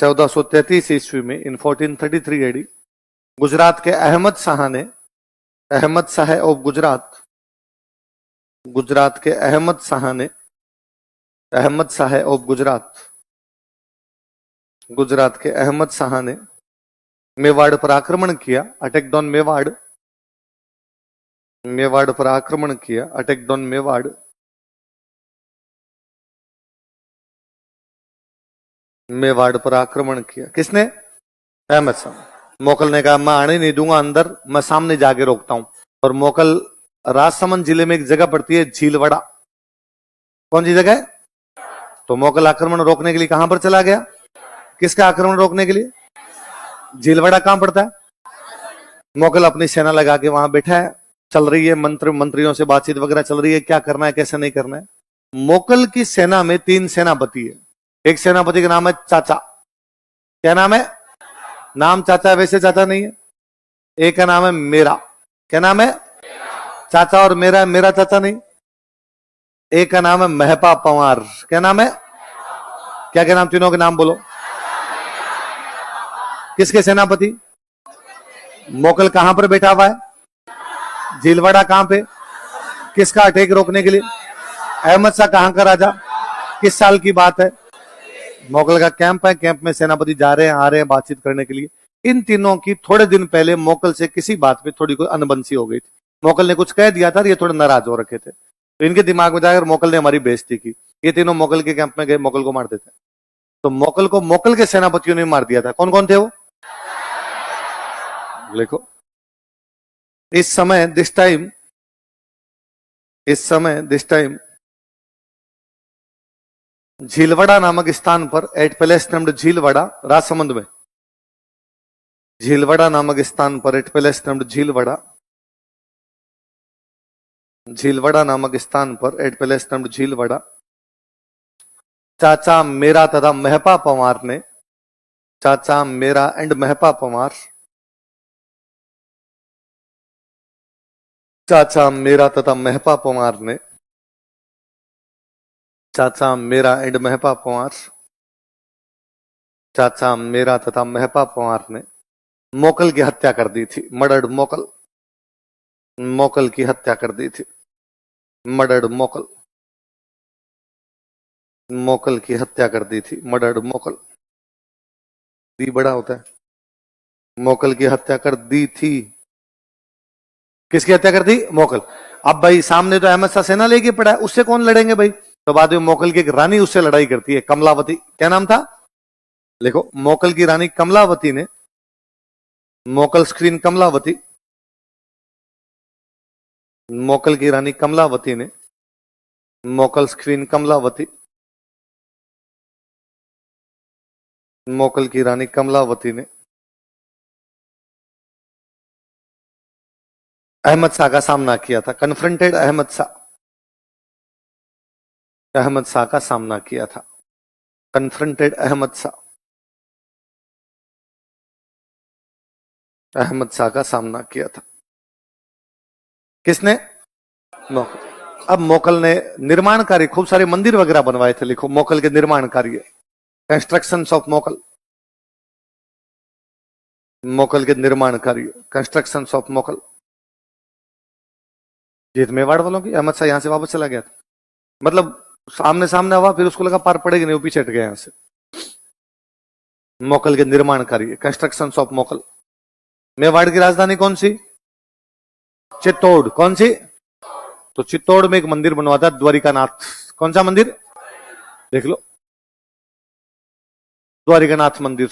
1433 ईस्वी में, इन 1433 एडी, गुजरात के अहमद शाह ने, अहमद शाह ऑफ गुजरात, गुजरात के अहमद शाह ने, अहमद शाह ऑफ गुजरात, गुजरात के अहमद शाह ने मेवाड़ पर आक्रमण किया, अटैक ऑन मेवाड़, मेवाड़ पर आक्रमण किया, अटैक ऑन मेवाड़, मेवाड़ पर आक्रमण किया। किसने? अहमद शाह। मोकल ने कहा मैं आने नहीं दूंगा अंदर, मैं सामने जाके रोकता हूं। और मोकल, राजसमंद जिले में एक जगह पड़ती है झीलवाड़ा, कौन सी जगह है? तो मोकल आक्रमण रोकने के लिए कहां पर चला गया? किसका आक्रमण रोकने के लिए? झीलवाड़ा कहां पड़ता है? मोकल अपनी सेना लगा के वहां बैठा है, चल रही है मंत्रियों से बातचीत वगैरह चल रही है, क्या करना है कैसे नहीं करना है। मोकल की सेना में 3 सेनापति है। एक सेनापति का नाम है चाचा, क्या नाम है? नाम चाचा, वैसे चाचा नहीं है। एक का नाम है मेरा, क्या नाम है? चाचा और मेरा, मेरा चाचा नहीं। एक का नाम है महपा पंवार, क्या नाम है? क्या क्या नाम? तीनों के नाम बोलो। किसके सेनापति? मोकल कहां पर बैठा हुआ है? झीलवाड़ा कहां पे? किसका अटैक रोकने के लिए? अहमद शाह कहां का राजा? किस साल की बात है? मोगल का कैंप है, कैंप में सेनापति जा रहे हैं आ रहे हैं बातचीत करने के लिए। इन तीनों की थोड़े दिन पहले मोकल से किसी बात पे थोड़ी कोई अनबंसी हो गई थी। मोकल ने कुछ कह दिया था, ये थोड़े नाराज हो रखे थे, तो इनके दिमाग में जाकर मोकल ने हमारी बेइज्जती की। ये तीनों मोकल के कैंप में गए, मोकल को मार देते। तो मोकल को मोकल के सेनापतियों ने मार दिया था। कौन कौन थे वो? देखो, इस समय दिस टाइम झीलवाड़ा नामक स्थान पर, एट प्लेस नेम्ड झीलवाड़ा, राजसमंद में, झीलवाड़ा नामक स्थान पर, एट प्लेस नेम्ड झीलवाड़ा, झीलवाड़ा नामक स्थान पर, एट प्लेस नेम्ड झीलवाड़ा, चाचा मेरा तथा महपा पंवार ने, चाचा मेरा एंड महपा पंवार, चाचा मेरा तथा महपा पंवार ने, चाचा मेरा एंड महपा पंवार, चाचा मेरा तथा महपा पंवार ने मोकल की हत्या कर दी थी। मर्डर्ड मोकल, मोकल की हत्या कर दी थी। मर्डर्ड मोकल, मोकल की हत्या कर दी थी। मर्डर्ड मोकल, दी बड़ा होता है। मोकल की हत्या कर दी थी। किसकी हत्या कर दी? मोकल। अब भाई सामने तो अहमद शाह सेना लेके पड़ा है, उससे कौन लड़ेंगे भाई? तो बाद में मोकल की एक रानी उससे लड़ाई करती है, कमलावती। क्या नाम था? देखो, मोकल की रानी कमलावती ने, मोकल स्क्रीन कमलावती, मोकल की रानी कमलावती ने, मोकल स्क्रीन कमलावती, मोकल की रानी कमलावती ने अहमद शाह का सामना किया था। कन्फ्रंटेड अहमद शाह, अहमद शाह का सामना किया था। कन्फ्रंटेड अहमद शाह, अहमद शाह का सामना किया था। किसने? मोकल। अब मोकल ने निर्माण कार्य, खूब सारे मंदिर वगैरह बनवाए थे। लिखो, मोकल के निर्माण कार्य, कंस्ट्रक्शंस ऑफ मोकल, मोकल के निर्माण कार्य, कंस्ट्रक्शंस ऑफ मोकल। जीत मेवाड़ वालों की। अहमद शाह यहां से वापस चला गया था, मतलब सामने सामने हुआ, फिर उसको लगा पार पड़ेगी नहीं, वो पीछे हट गया यहां से। मोकल के निर्माण कार्य, कंस्ट्रक्शंस ऑफ मोकल। मेवाड़ की राजधानी कौन सी? चित्तौड़। कौन सी? तो चित्तौड़ में एक मंदिर बनवाता द्वारिकानाथ। कौन सा मंदिर? देख लो, द्वारिकानाथ मंदिर।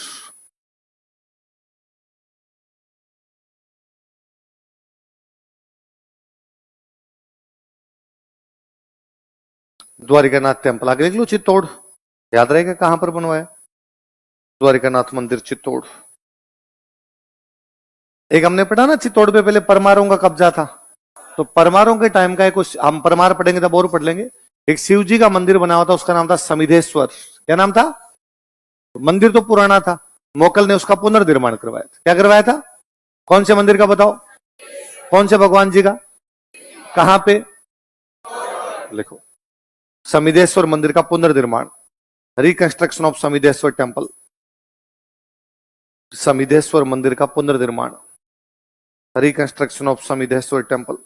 द्वारिकानाथ टेम्पल आगे देख लो, चित्तौड़। याद रहेगा कहां पर बनवाया? द्वारिकानाथ मंदिर, चित्तौड़। एक हमने पढ़ा ना, चित्तौड़ पे पहले परमारों का कब्जा था, तो परमारों के टाइम का एक, हम परमार पढ़ेंगे तब और पढ़ लेंगे। एक शिव जी का मंदिर बना हुआ था, उसका नाम था समिधेश्वर। क्या नाम था? मंदिर तो पुराना था, मोकल ने उसका पुनर्निर्माण करवाया था। क्या करवाया था? कौन से मंदिर का बताओ? कौन से भगवान जी का? कहां पे? लिखो, समिधेश्वर मंदिर का पुनर्निर्माण, रिकंस्ट्रक्शन ऑफ समिधेश्वर टेम्पल। समिधेश्वर मंदिर का पुनर्निर्माण, रिकंस्ट्रक्शन ऑफ समिधेश्वर टेम्पल।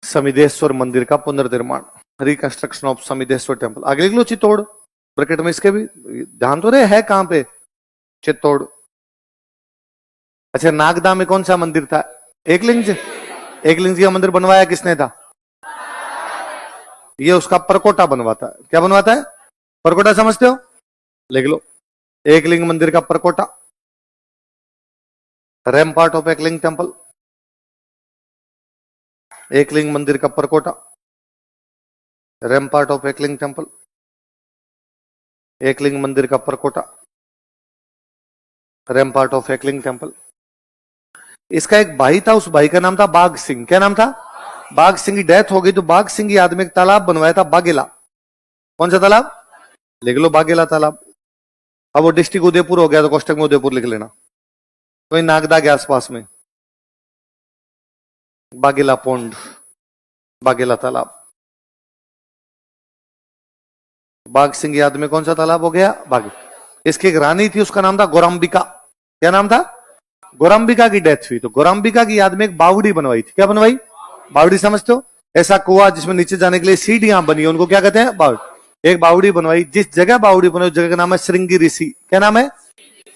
समिधेश्वर मंदिर का पुनर्निर्माण, रिकंस्ट्रक्शन ऑफ समिधेश्वर टेम्पल। आगे लिख लो चित्तौड़ ब्रैकेट में, इसके भी ध्यान तो रहे है कहां पे, चित्तौड़। अच्छा, नागदा में कौन सा मंदिर था? एकलिंग जी। एकलिंग जी का मंदिर बनवाया किसने था? ये उसका परकोटा बनवाता है। क्या बनवाता है? परकोटा, समझते हो? लिख लो, एकलिंग मंदिर का परकोटा, rampart of Ekling temple, Ekling मंदिर का परकोटा, rampart of Ekling temple, Ekling मंदिर का परकोटा, रैम्पार्ट ऑफ एकलिंग टेम्पल। इसका एक भाई था, उस भाई का नाम था बाघ सिंह। क्या नाम था? बाघ सिंह की डेथ हो गई तो बाघ सिंह याद में एक तालाब बनवाया था, बागेला। कौन सा तालाब? लिख लो, बागेला तालाब। अब वो डिस्ट्रिक्ट उदयपुर हो गया तो कोष्टक में उदयपुर लिख लेना। कोई नागदा के आसपास में बागेला पोंड, बागेला तालाब। बाघ सिंह याद में कौन सा तालाब हो गया? बागे। इसकी एक रानी थी, उसका नाम था गौराम्बिका। क्या नाम था? गौराम्बिका की डेथ हुई तो गौराम्बिका की याद में एक बावड़ी बनवाई थी। क्या बनवाई? बावड़ी, समझते हो? ऐसा कुआं जिसमें नीचे जाने के लिए सीढ़ियां बनी है, उनको क्या कहते हैं? बावड़ी। एक बावड़ी बनवाई, जिस जगह बावड़ी बनवाई उस जगह का नाम है श्रृंगी ऋषि। क्या नाम है?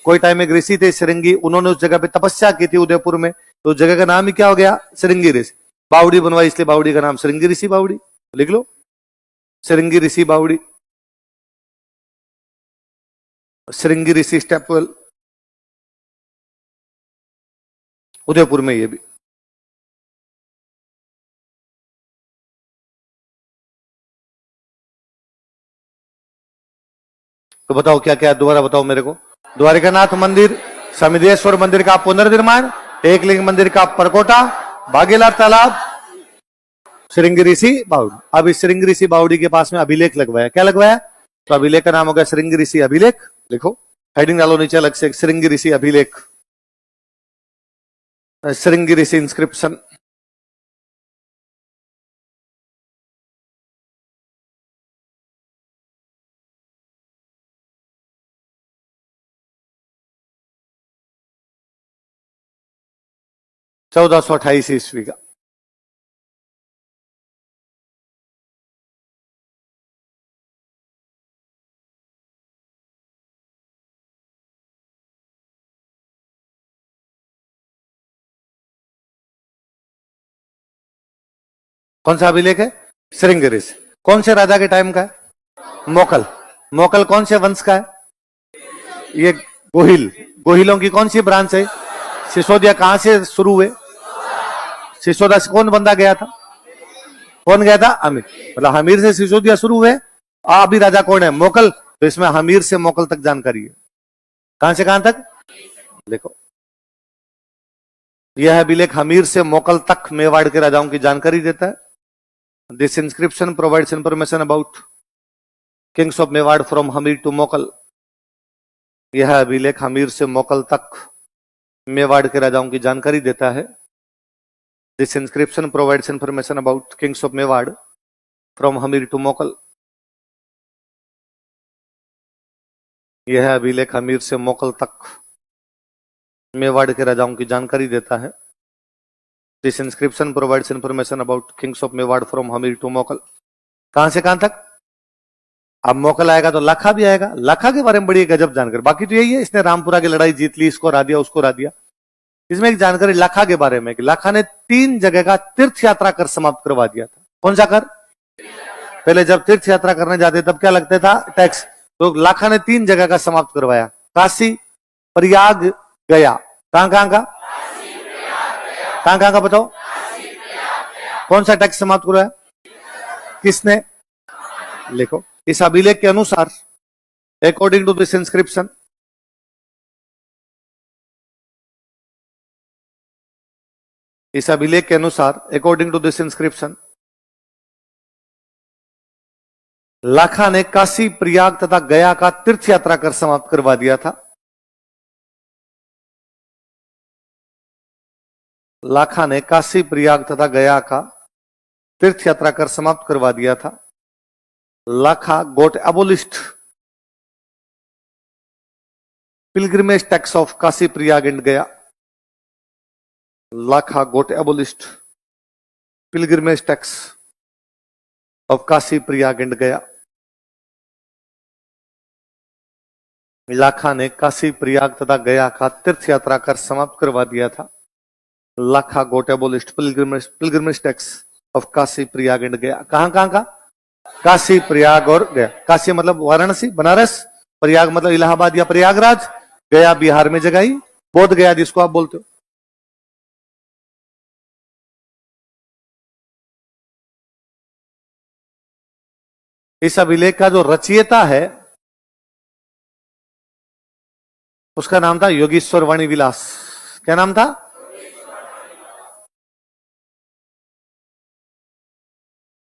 कोई टाइम एक ऋषि थे श्रृंगी, उन्होंने उस जगह पे तपस्या की थी उदयपुर में, तो उस जगह का नाम ही क्या हो गया? श्रृंगी ऋषि। बावड़ी बनवाई इसलिए बावड़ी का नाम श्रृंगी ऋषि बावड़ी। लिख लो, श्रृंगी ऋषि बावड़ी, श्रृंगी ऋषि स्टेपवेल, उदयपुर में। ये भी तो बताओ क्या क्या है, दोबारा बताओ मेरे को। द्वारिकानाथ मंदिर, समिधेश्वर मंदिर का पुनर्निर्माण, एकलिंग मंदिर का परकोटा, बागेला तालाब, श्रृंगी ऋषि बावड़ी। अब इस श्रृंगी ऋषि बावड़ी के पास में अभिलेख लगवाया। क्या लगवाया? तो अभिलेख का नाम हो गया श्रृंगी ऋषि अभिलेख। लिखो, हेडिंग डालो नीचे अलग से, श्रृंगी ऋषि अभिलेख, श्रृंगी ऋषि इंस्क्रिप्शन। चौदह सौ 1828 ईस्वी का। कौन सा अभिलेख है? श्रृंगी ऋषि। कौन से राजा के टाइम का है? मोकल। मोकल कौन से वंश का है? ये गोहिल। गोहिलों की कौन सी ब्रांच है? सिसोदिया। कहां से शुरू हुए? सिसोदिया से कौन बंदा गया था? कौन गया था? हमीर। मतलब हमीर से सिसोदिया शुरू हुए। अभी राजा कौन है? मोकल। तो इसमें हमीर से मोकल तक जानकारी है। कहां से कहां तक? देखो, यह अभिलेख हमीर से मोकल तक मेवाड़ के राजाओं की जानकारी देता है। This inscription provides information about kings of Mewar from Hamir to Mokal. यह अभिलेख हमीर से मोकल तक मेवाड़ के राजाओं की जानकारी देता है। This inscription provides information about kings of Mewar from Hamir to Mokal. यह अभिलेख हमीर से मोकल तक मेवाड़ के राजाओं की जानकारी देता है। This inscription provides information about kings of Mewar from Hamir to Mokal. कहां से कहां तक? अब मोकल आएगा तो लाखा भी आएगा। लाखा के बारे में बड़ी गजब जानकारी। बाकी तो यही है, इसने रामपुरा की लड़ाई जीत ली, इसको हरा दिया, उसको हरा दिया। इसमें एक जानकारी लाखा के बारे में कि लाखा ने 3 जगह का तीर्थ यात्रा कर समाप्त करवा दिया था। कौन सा कर? पहले जब तीर्थ यात्रा करने जाते तब क्या लगता था? टैक्स। तो लाखा ने 3 जगह का समाप्त करवाया, काशी, प्रयाग, गया। कहां कहां का? कहां कहां का बताओ? कौन सा टैक्स समाप्त करवाया? किसने? लिखो, इस अभिलेख के अनुसार, अकॉर्डिंग टू दिस इंस्क्रिप्शन, इस अभिलेख के अनुसार, अकॉर्डिंग टू दिस इंस्क्रिप्शन, लाखा ने काशी, प्रयाग तथा गया का तीर्थ यात्रा कर समाप्त करवा दिया था। लाखा ने काशी, प्रयाग तथा गया का तीर्थ यात्रा कर समाप्त करवा दिया था। Lakha got abolished pilgrimage tax of Kashi Prayag and Gaya. Lakha got abolished pilgrimage tax of Kashi Prayag and Gaya. Lakha ने काशी प्रयाग तथा गया का तीर्थ यात्रा कर समाप्त करवा दिया था. Lakha got abolished pilgrimage tax of Kashi Prayag and Gaya. कहां कहां का? काशी प्रयाग और गया. काशी मतलब वाराणसी बनारस, प्रयाग मतलब इलाहाबाद या प्रयागराज, गया बिहार में जगह ही बोध गया जिसको आप बोलते हो. इस अभिलेख का जो रचयिता है उसका नाम था योगेश्वर वाणी विलास. क्या नाम था?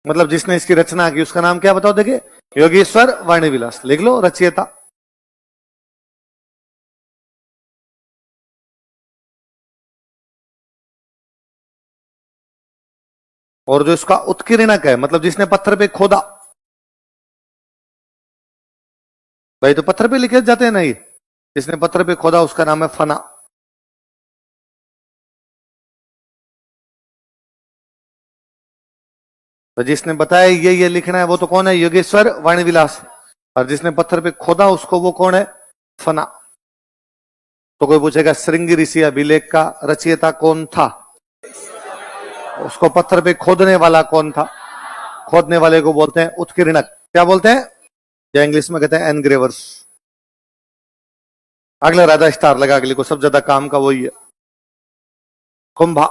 मतलब जिसने इसकी रचना की उसका नाम क्या बताओ देखिए? योगेश्वर वाणी विलास. लिख लो रचयिता. और जो इसका उत्कीर्णक है मतलब जिसने पत्थर पे खोदा, भाई तो पत्थर पे लिखे जाते हैं ना, ये जिसने पत्थर पे खोदा उसका नाम है फना. तो जिसने बताया ये लिखना है वो तो कौन है? योगेश्वर वाणी विलास. और जिसने पत्थर पे खोदा उसको वो कौन है? फना. तो कोई पूछेगा श्रृंगी ऋषि अभिलेख का रचयिता कौन था? उसको पत्थर पे खोदने वाला कौन था? खोदने वाले को बोलते हैं उत्कीर्णक. क्या बोलते हैं? या इंग्लिश में कहते हैं एनग्रेवर्स. अगला राजा स्टार लगा, अगले को सब ज्यादा काम का वही है. कुंभा.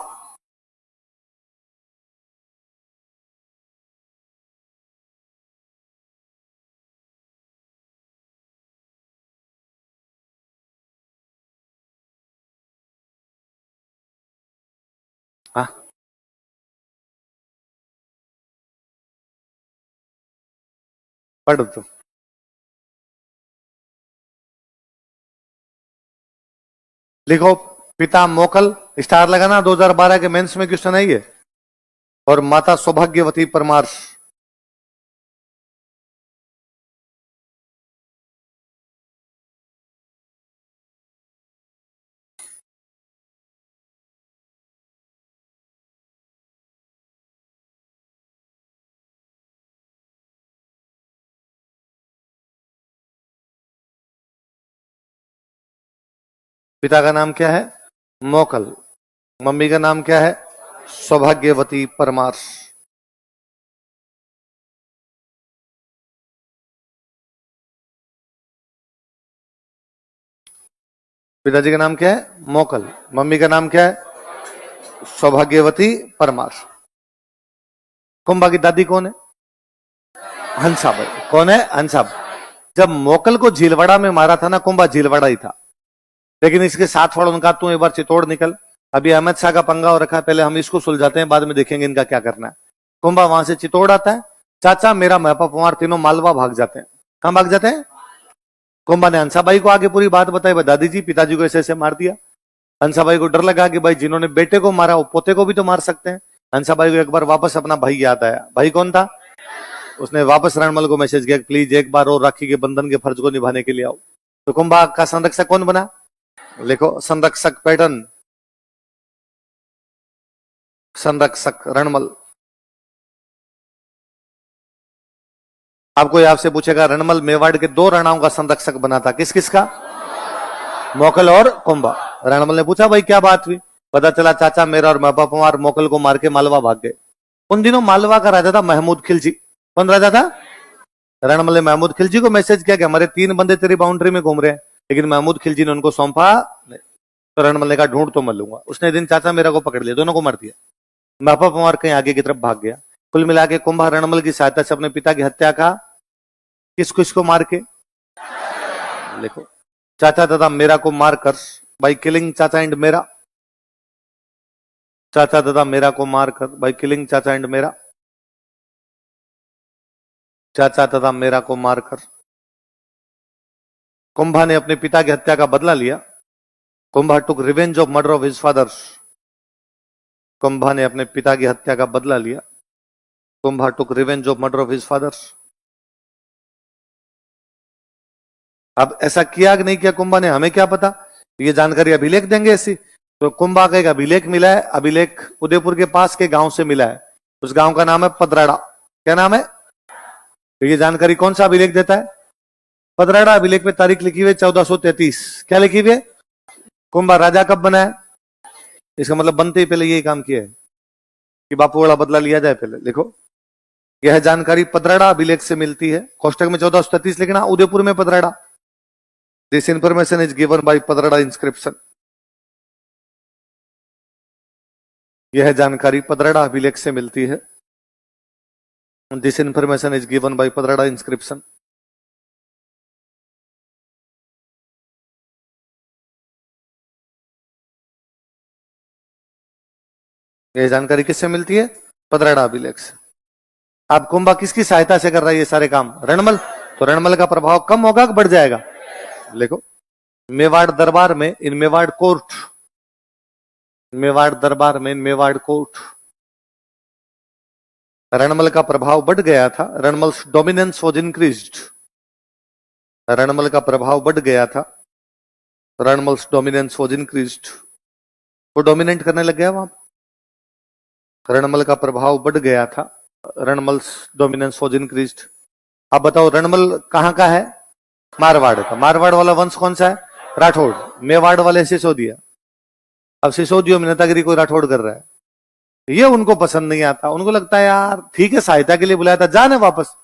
हाँ पढ़ तो. लिखो पिता मोकल, स्टार लगाना. 2012 के मेंस में क्वेश्चन है ये. और माता सौभाग्यवती परमार. पिता का नाम क्या है? मोकल. मम्मी का नाम क्या है? सौभाग्यवती परमार. पिताजी का नाम क्या है? मोकल. मम्मी का नाम क्या है? सौभाग्यवती परमार. कुंभा की दादी कौन है? हंसाबाई. कौन है? हंसाबाई. जब मोकल को झीलवाड़ा में मारा था ना, कुंभा झीलवाड़ा ही था. लेकिन इसके साथ वालों ने कहा तू एक बार चित्तौड़ निकल, अभी अहमद शाह का पंगा हो रखा है, पहले हम इसको सुलझाते हैं, बाद में देखेंगे इनका क्या करना है. कुंभा वहां से चित्तौड़ आता है. चाचा मेरा महपा कुमार तीनों मालवा भाग जाते हैं. कहां भाग जाते हैं? कुंभा ने हंसाबाई को आगे पूरी बात बताई. दादी जी पिताजी को ऐसे ऐसे मार दिया. हंसाबाई को डर लगा कि भाई जिन्होंने बेटे को मारा वो पोते को भी तो मार सकते हैं. हंसाबाई को एक बार वापस अपना भाई याद आया. भाई कौन था? उसने वापस रणमल को मैसेज किया प्लीज एक बार और राखी के बंधन के फर्ज को निभाने के लिए आओ. तो कुंभा का संरक्षक कौन बना? लिखो संरक्षक पैटर्न. संरक्षक रणमल. आपको आपसे पूछेगा रणमल मेवाड़ के 2 राणाओं का संरक्षक बना था, किस किस का? मोकल और कुंभा. रणमल ने पूछा भाई क्या बात हुई? पता चला चाचा मेरा और महबूब कुमार मोकल को मार के मालवा भाग गए. उन दिनों मालवा का राजा था महमूद खिलजी. कौन राजा था? रणमल ने महमूद खिलजी को मैसेज किया कि हमारे 3 बंदे तेरी बाउंड्री में घूम रहे हैं, लेकिन महमूद खिलजी ने उनको सौंपा. तो रणमल ने कहा ढूंढ तो मैं लूंगा. उसने दिन चाचा मेरा को पकड़ लिया, दोनों को मार दिया. महबूब कुमार कहीं आगे की तरफ भाग गया. कुल मिला के कुंभा रणमल की सहायता से अपने पिता की हत्या का किस किसको मार के? लिखो चाचा तथा मेरा को मारकर, बाई किलिंग चाचा एंड मेरा. चाचा तथा मेरा को मारकर बाई किलिंग चाचा एंड मेरा. चाचा तथा मेरा को मारकर कुंभा ने अपने पिता की हत्या का बदला लिया. Kumbha took revenge of murder of his father. Kumbha ने अपने पिता की हत्या का बदला लिया. Kumbha took revenge of murder of his father. अब ऐसा किया कि नहीं किया कुंभा ने, हमें क्या पता, ये जानकारी अभिलेख देंगे ऐसी। तो कुंभा का एक अभिलेख मिला है, अभिलेख उदयपुर के पास के गांव से मिला है, उस गांव का नाम है पदराड़ा। क्या नाम है? तो ये जानकारी कौन सा अभिलेख देता है? पदराड़ा अभिलेख में तारीख लिखी हुई 1433। क्या लिखी हुई है? कुंभा राजा कब बना है? इसका मतलब बनते ही पहले यही काम किया है कि बापू वाला बदला लिया जाए पहले। देखो, यह जानकारी पदराड़ा अभिलेख से मिलती है, कोष्टक में 1433 लिखना, उदयपुर में Padrada. This information is given by Padrada inscription. यह जानकारी पदराड़ा अभिलेख से मिलती है। This information is given by Padrada inscription. यह जानकारी किससे मिलती है? पदराड़ा अभिलेख से। आप कुंभा किसकी सहायता से कर रहा है ये सारे काम? रणमल। तो रणमल का प्रभाव कम होगा कि बढ़ जाएगा? देखो, मेवाड़ दरबार में, इन मेवाड़ कोर्ट, मेवाड़ दरबार में, मेवाड़ कोर्ट, रणमल का प्रभाव बढ़ गया था। रणमल्स डोमिनेंस वॉज इंक्रीज्ड। रणमल का प्रभाव बढ़ गया था, रणमल्स डोमिनेंस वॉज इंक्रीज्ड। वो डोमिनेट करने लग गया वहां। रणमल का प्रभाव बढ़ गया था, रणमल्स डोमिनेंस वॉज इंक्रीज्ड। अब बताओ, रणमल कहां का है? मारवाड़ का। मारवाड़ वाला वंश कौन सा है? राठौड़। मेवाड़ वाले सिसोदिया। अब सिसोदियों में नेतागिरी कोई राठौड़ कर रहा है, ये उनको पसंद नहीं आता। उनको लगता है यार ठीक है, सहायता के लिए बुलाया था, जाने वापस।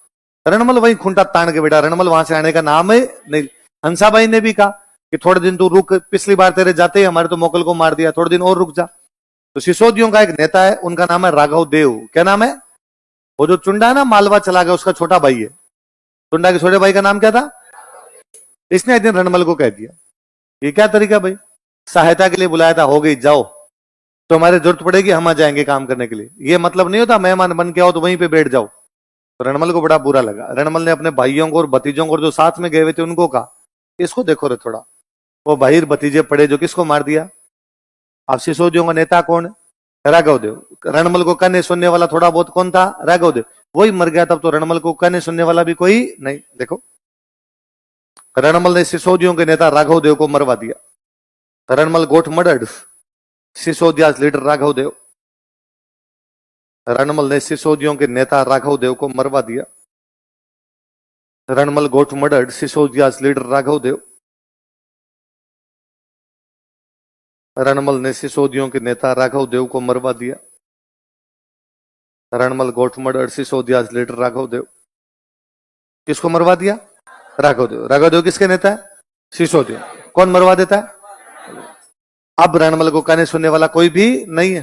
रणमल वही खूंटा तान के बेटा, रणमल वहां से आने का नाम है नहीं। हंसाबाई ने भी कहा कि थोड़े दिन तू रुक, पिछली बार तेरे जाते ही हमारे तो मोकल को मार दिया, थोड़े दिन और रुक जा। तो सिसोदियों का एक नेता है, उनका नाम है राघव देव। क्या नाम है? वो जो चुंडा है ना, मालवा चला गया, उसका छोटा भाई है। चुंडा के छोटे भाई का नाम क्या था? इसने एक दिन रणमल को कह दिया, ये क्या तरीका भाई, सहायता के लिए बुलाया था, हो गई, जाओ, तो हमारे जरूरत पड़ेगी हम आ जाएंगे काम करने के लिए। ये मतलब नहीं होता मेहमान बन के आओ तो वहीं पे बैठ जाओ। तो रणमल को बड़ा बुरा लगा। रणमल ने अपने भाइयों को और भतीजों को जो साथ में गए हुए थे उनको कहा, इसको देखो रे थोड़ा, वो भाई भतीजे पड़े जो किसको मार दिया। आप सिसोदियों का नेता कौन है? राघव देव। रणमल को कहने सुनने वाला थोड़ा बहुत कौन था? राघव देव। वही मर गया तब तो रणमल को कहने सुनने वाला भी कोई नहीं। देखो, रणमल ने सिसोदियों के नेता राघव देव को मरवा दिया। रणमल गोठ मर्डर्ड सिसोदिया's लीडर राघव देव। रणमल ने सिसोदियों के नेता राघव देव को मरवा दिया। रणमल गोठ मर्डर्ड सिसोदिया's लीडर राघव देव। रणमल ने सिसोदियों के नेता राघव देव को मरवा दिया। रणमल गोठ मर्डर्ड सिसोदिया's लीडर राघव देव। किसको मरवा दिया? राघव देव। राघव देव किसके नेता है? सिसोदिया। कौन मरवा देता है? अब रणमल को कहने सुनने वाला कोई भी नहीं है,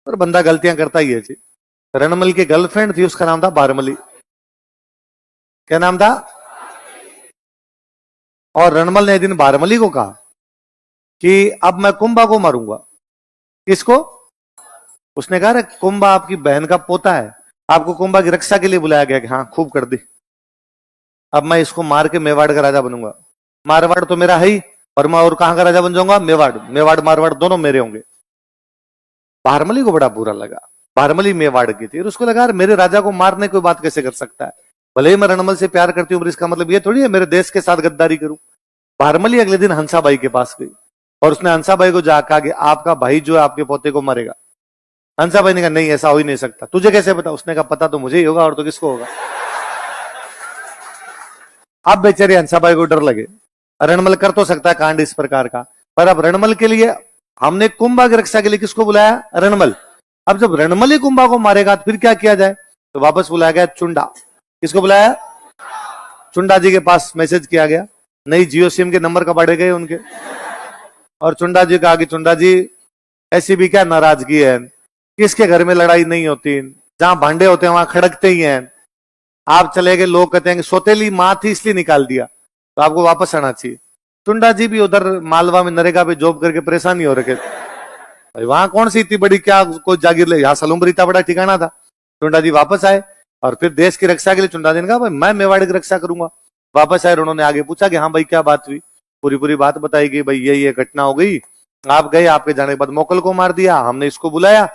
पर बंदा गलतियां करता ही है जी। रणमल की गर्लफ्रेंड थी, उसका नाम था बारमली। क्या नाम था? और रणमल ने एक दिन बारमली को कहा कि अब मैं कुंभा को मारूंगा। किसको? उसने कहा, कुंभा आपकी बहन का पोता है, आपको कुंभा की रक्षा के लिए बुलाया गया कि हाँ खूब कर दी, अब मैं इसको मार के मेवाड़ का राजा बनूंगा। मारवाड़ तो मेरा है ही, और मैं और कहां का राजा बन जाऊंगा? मेवाड़। मेवाड़ मारवाड़ दोनों मेरे होंगे। बारमली को बड़ा बुरा लगा। बारमली मेवाड़ की थी और उसको लगा मेरे राजा को मारने कोई बात कैसे कर सकता है, भले ही मैं रणमल से प्यार करती हूँ, पर इसका मतलब ये थोड़ी है मेरे देश के साथ गद्दारी करूं। बारमली अगले दिन हंसाबाई के पास गई और उसने हंसाबाई को जाकर कहा कि आपका भाई जो है आपके पोते को मारेगा। हंसाबाई ने कहा नहीं, ऐसा हो ही नहीं सकता। तुझे कैसे पता? उसने कहा पता तो मुझे ही होगा, और तो किसको होगा। अब बेचारे हंसाबाई को डर लगे, रणमल कर तो सकता है कांड इस प्रकार का, पर अब रणमल के लिए हमने कुंभा की रक्षा के लिए किसको बुलाया? रणमल। अब जब रणमल ही कुंभा को मारेगा तो फिर क्या किया जाए? तो वापस बुलाया गया चुंडा। किसको बुलाया? चुंडा जी के पास मैसेज किया गया, नई जियो सिम के नंबर कबाड़े गए उनके, और चुंडा जी कहा कि चुंडा जी ऐसी भी क्या नाराजगी है, किसके घर में लड़ाई नहीं होती, जहां भांडे होते हैं वहां खड़कते ही हैं, आप चले गए, लोग कहते हैं कि सोतेली माँ थी इसलिए निकाल दिया, तो आपको वापस आना चाहिए। चुंडा जी भी उधर मालवा में नरेगा पे जॉब करके परेशान नहीं हो रखे, भाई वहां कौन सी इतनी बड़ी क्या कोई जागीर ले, यहाँ सलूमरी इतना बड़ा ठिकाना था। चुंडा जी वापस आए और फिर देश की रक्षा के लिए चुंडा जी ने कहा भाई मैं मेवाड़ की रक्षा करूंगा। वापस आए, उन्होंने आगे पूछा कि हाँ भाई क्या बात हुई, पूरी बात बताई गई, भाई ये घटना हो गई, आप गए, आपके जाने के बाद मोकल को मार दिया, हमने इसको बुलाया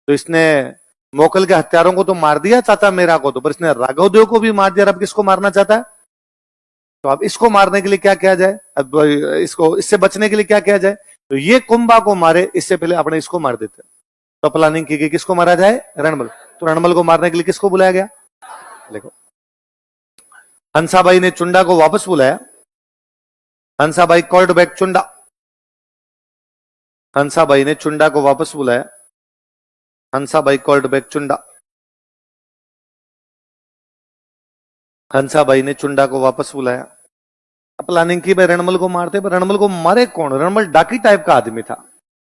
तो इसने मोकल के हत्यारों को तो मार दिया चाचा मेरा को, तो पर इसने राघव देव को भी मार दिया, अब किसको मारना चाहता है? तो अब इसको मारने के लिए क्या किया जाए, अब इसको इससे बचने के लिए क्या किया जाए, तो ये कुंभा को मारे इससे पहले अपने इसको मार देते। तो प्लानिंग की गई किसको मारा जाए, रणमल। तो रणमल को मारने के लिए किसको बुलाया गया, देखो हंसाबाई ने चुंडा को वापस बुलाया। हंसाबाई कॉल्ड बैक चुंडा, हंसाबाई ने चुंडा को वापस बुलाया। हंसाबाई कॉल्ड बैक चुंडा, हंसाबाई ने चुंडा को वापस बुलाया। प्लानिंग की भाई रणमल को मारते, पर रणमल को मारे कौन, रणमल डाकी टाइप का आदमी था।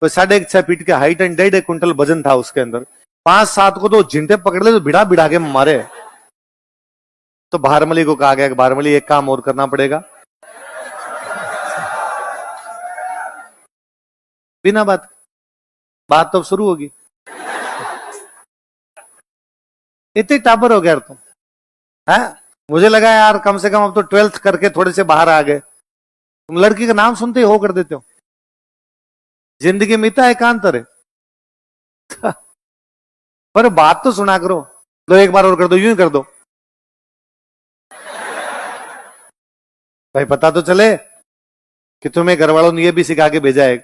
तो 6.5 फीट के हाइट एंड 1.5 क्विंटल वजन था उसके अंदर। 5-7 को तो झिंटे पकड़ ले तो भिड़ा भिड़ा के मारे। तो भारमली को कहा गया कि भारमली एक काम और करना पड़ेगा, बिना बात तो शुरू होगी। इतने टापर हो गया तुम, है? मुझे लगा यार कम से कम अब तो 12th करके थोड़े से बाहर आ गए। तुम लड़की का नाम सुनते ही हो कर देते हो। जिंदगी में इतना एकांतर है। पर बात तो सुना करो, लो एक बार और कर दो, यूं ही कर दो भाई, पता तो चले कि तुम्हें घर वालों ने ये भी सिखा के भेजा है।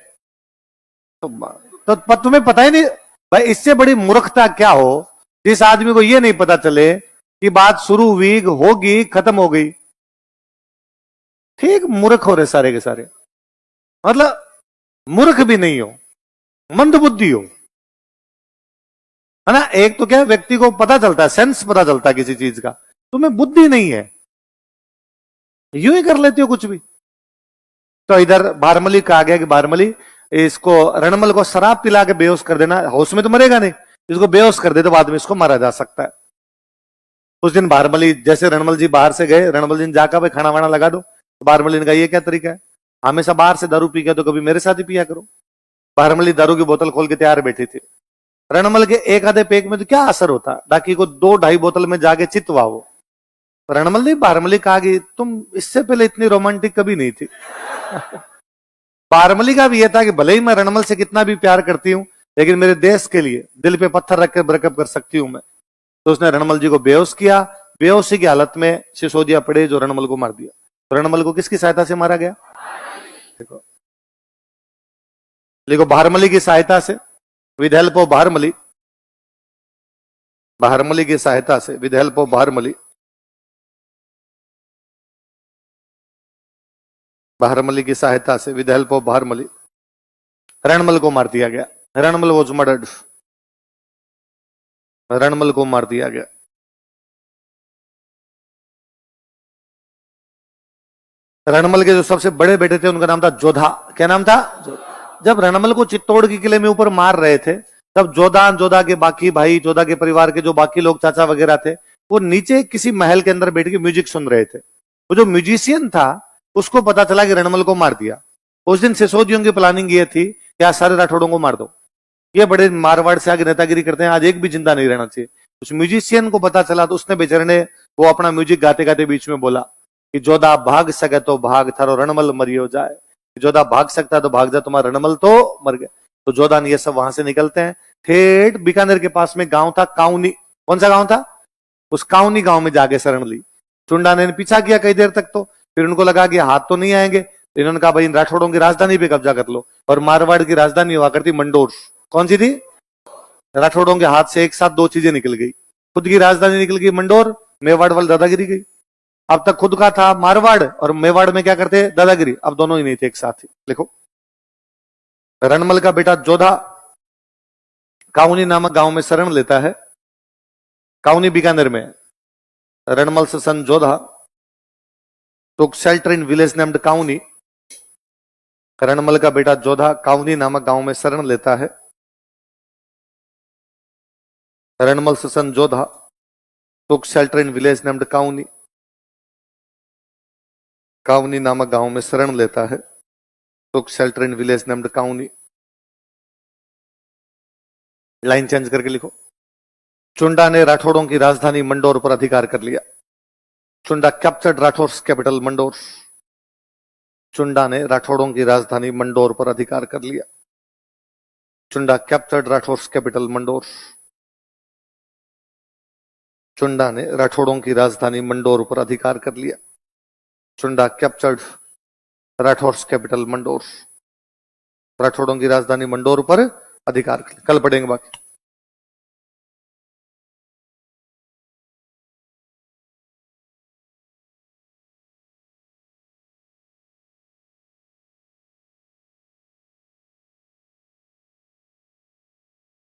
तो तुम्हें पता ही नहीं भाई, इससे बड़ी मूर्खता क्या हो जिस आदमी को ये नहीं पता चले कि बात शुरू हुई, होगी, खत्म हो गई। ठीक मूर्ख हो रहे सारे के सारे, मतलब मूर्ख भी नहीं हो, मंद बुद्धि हो, है ना। एक तो क्या व्यक्ति को पता चलता है, सेंस पता चलता है किसी चीज का, तुम्हें बुद्धि नहीं है, यूं ही कर लेते हो कुछ भी। तो इधर भारमली कहा गया कि भारमली इसको रणमल को शराब पिला के बेहोश कर देना, होश में तो मरेगा नहीं, इसको बेहोश कर दे तो बाद में इसको मारा जा सकता है। उस दिन भारमली, जैसे रणमल जी बाहर से गए, रणमल जी ने जाकर भाई खाना वाना लगा दो, तो भारमली ने कहा ये क्या तरीका है, हमेशा बाहर से दारू पी के तो कभी मेरे साथ ही पिया करो। भारमली दारू की बोतल खोल के तैयार बैठी थी। रणमल के एक आधे पेक में तो क्या असर होता, डाकी को 2-2.5 बोतल में जाके चितवा वो। रणमल ने भारमली कहा कि तुम इससे पहले इतनी रोमांटिक कभी नहीं थी। भारमली का भी यह था कि भले ही मैं रणमल से कितना भी प्यार करती हूं, लेकिन मेरे देश के लिए दिल पे पत्थर रख कर ब्रेकअप कर सकती हूं मैं। तो उसने रणमल जी को बेहोश किया। बेहोशी की हालत में सिसोदिया पड़े जो रणमल को मार दिया। तो रणमल को किसकी सहायता से मारा गया, देखो देखो भारमली की सहायता से, with help of Bharmali, Bharmali की सहायता से, with help of Bharmali, Bharmali की सहायता से, with help of Bharmali, Ranmal को मार दिया गया। रणमल वॉज मर्डर्ड, रणमल को मार दिया गया। रणमल के जो सबसे बड़े बेटे थे उनका नाम था जोधा। क्या नाम था? जब रणमल को चित्तौड़ के किले में ऊपर मार रहे थे, तब जोधा, जोधा के बाकी भाई, जोधा के परिवार के जो बाकी लोग चाचा वगैरह थे, वो नीचे किसी महल के अंदर बैठ के म्यूजिक सुन रहे थे। वो जो म्यूजिशियन था उसको पता चला कि रणमल को मार दिया। उस दिन सिसोदियों की प्लानिंग ये थी कि आज सारे राठौड़ों को मार दो, ये बड़े मारवाड़ से आगे नेतागिरी करते हैं, आज एक भी जिंदा नहीं रहना चाहिए। उस म्यूजिशियन को पता चला तो उसने बेचारे ने वो अपना म्यूजिक गाते गाते बीच में बोला कि जोधा भाग सके तो भाग, थारो रणमल मरियो जाए। जोधा भाग सकता है तो भाग जा, तुम्हारा रणमल तो मर गया। तो जोधा ने ये सब वहां से निकलते हैं, ठेठ बीकानेर के पास में गांव था काउनी। कौन सा गांव था? उस काउनी गांव में जाके शरण ली। चुंडा ने पीछा किया कई देर तक, तो फिर उनको लगा कि हाथ तो नहीं आएंगे, इन्होंने कहा भाई इन राठौड़ों की राजधानी पे कब्जा कर लो। और मारवाड़ की राजधानी हुआ करती मंडोर। कौन सी थी? राठौड़ों के हाथ से एक साथ दो चीजें निकल गई, खुद की राजधानी निकल गई मंडोर, मेवाड़ वाली दादागिरी गई। अब तक खुद का था मारवाड़ और मेवाड़ में क्या करते दादागिरी, अब दोनों ही नहीं थे एक साथ ही। देखो रणमल का बेटा जोधा काउनी नामक गांव में शरण लेता है, काउनी बीकानेर में। रणमल से सन Jodha took shelter in village named काउनी। Ranmal का बेटा जोधा काउनी नामक गांव में शरण लेता है। रणमल से सन Jodha took shelter in village named काउनी, काउनी नामक गांव में शरण लेता है। took shelter in village named काउनी। Line change करके लिखो। चुंडा ने राठौड़ों की राजधानी मंडोर पर अधिकार कर लिया। Chunda captured Rathores capital Mandore. चुंडा ने राठौड़ों की राजधानी मंडोर पर अधिकार कर लिया। Chunda captured Rathores capital Mandore. चुंडा ने राठौड़ों की राजधानी मंडोर पर अधिकार कर लिया। सुंडा कैप्चर्ड राठौड़ कैपिटल मंडोर। राठौड़ों की राजधानी मंडोर पर अधिकार। कल पढ़ेंगे बाकी।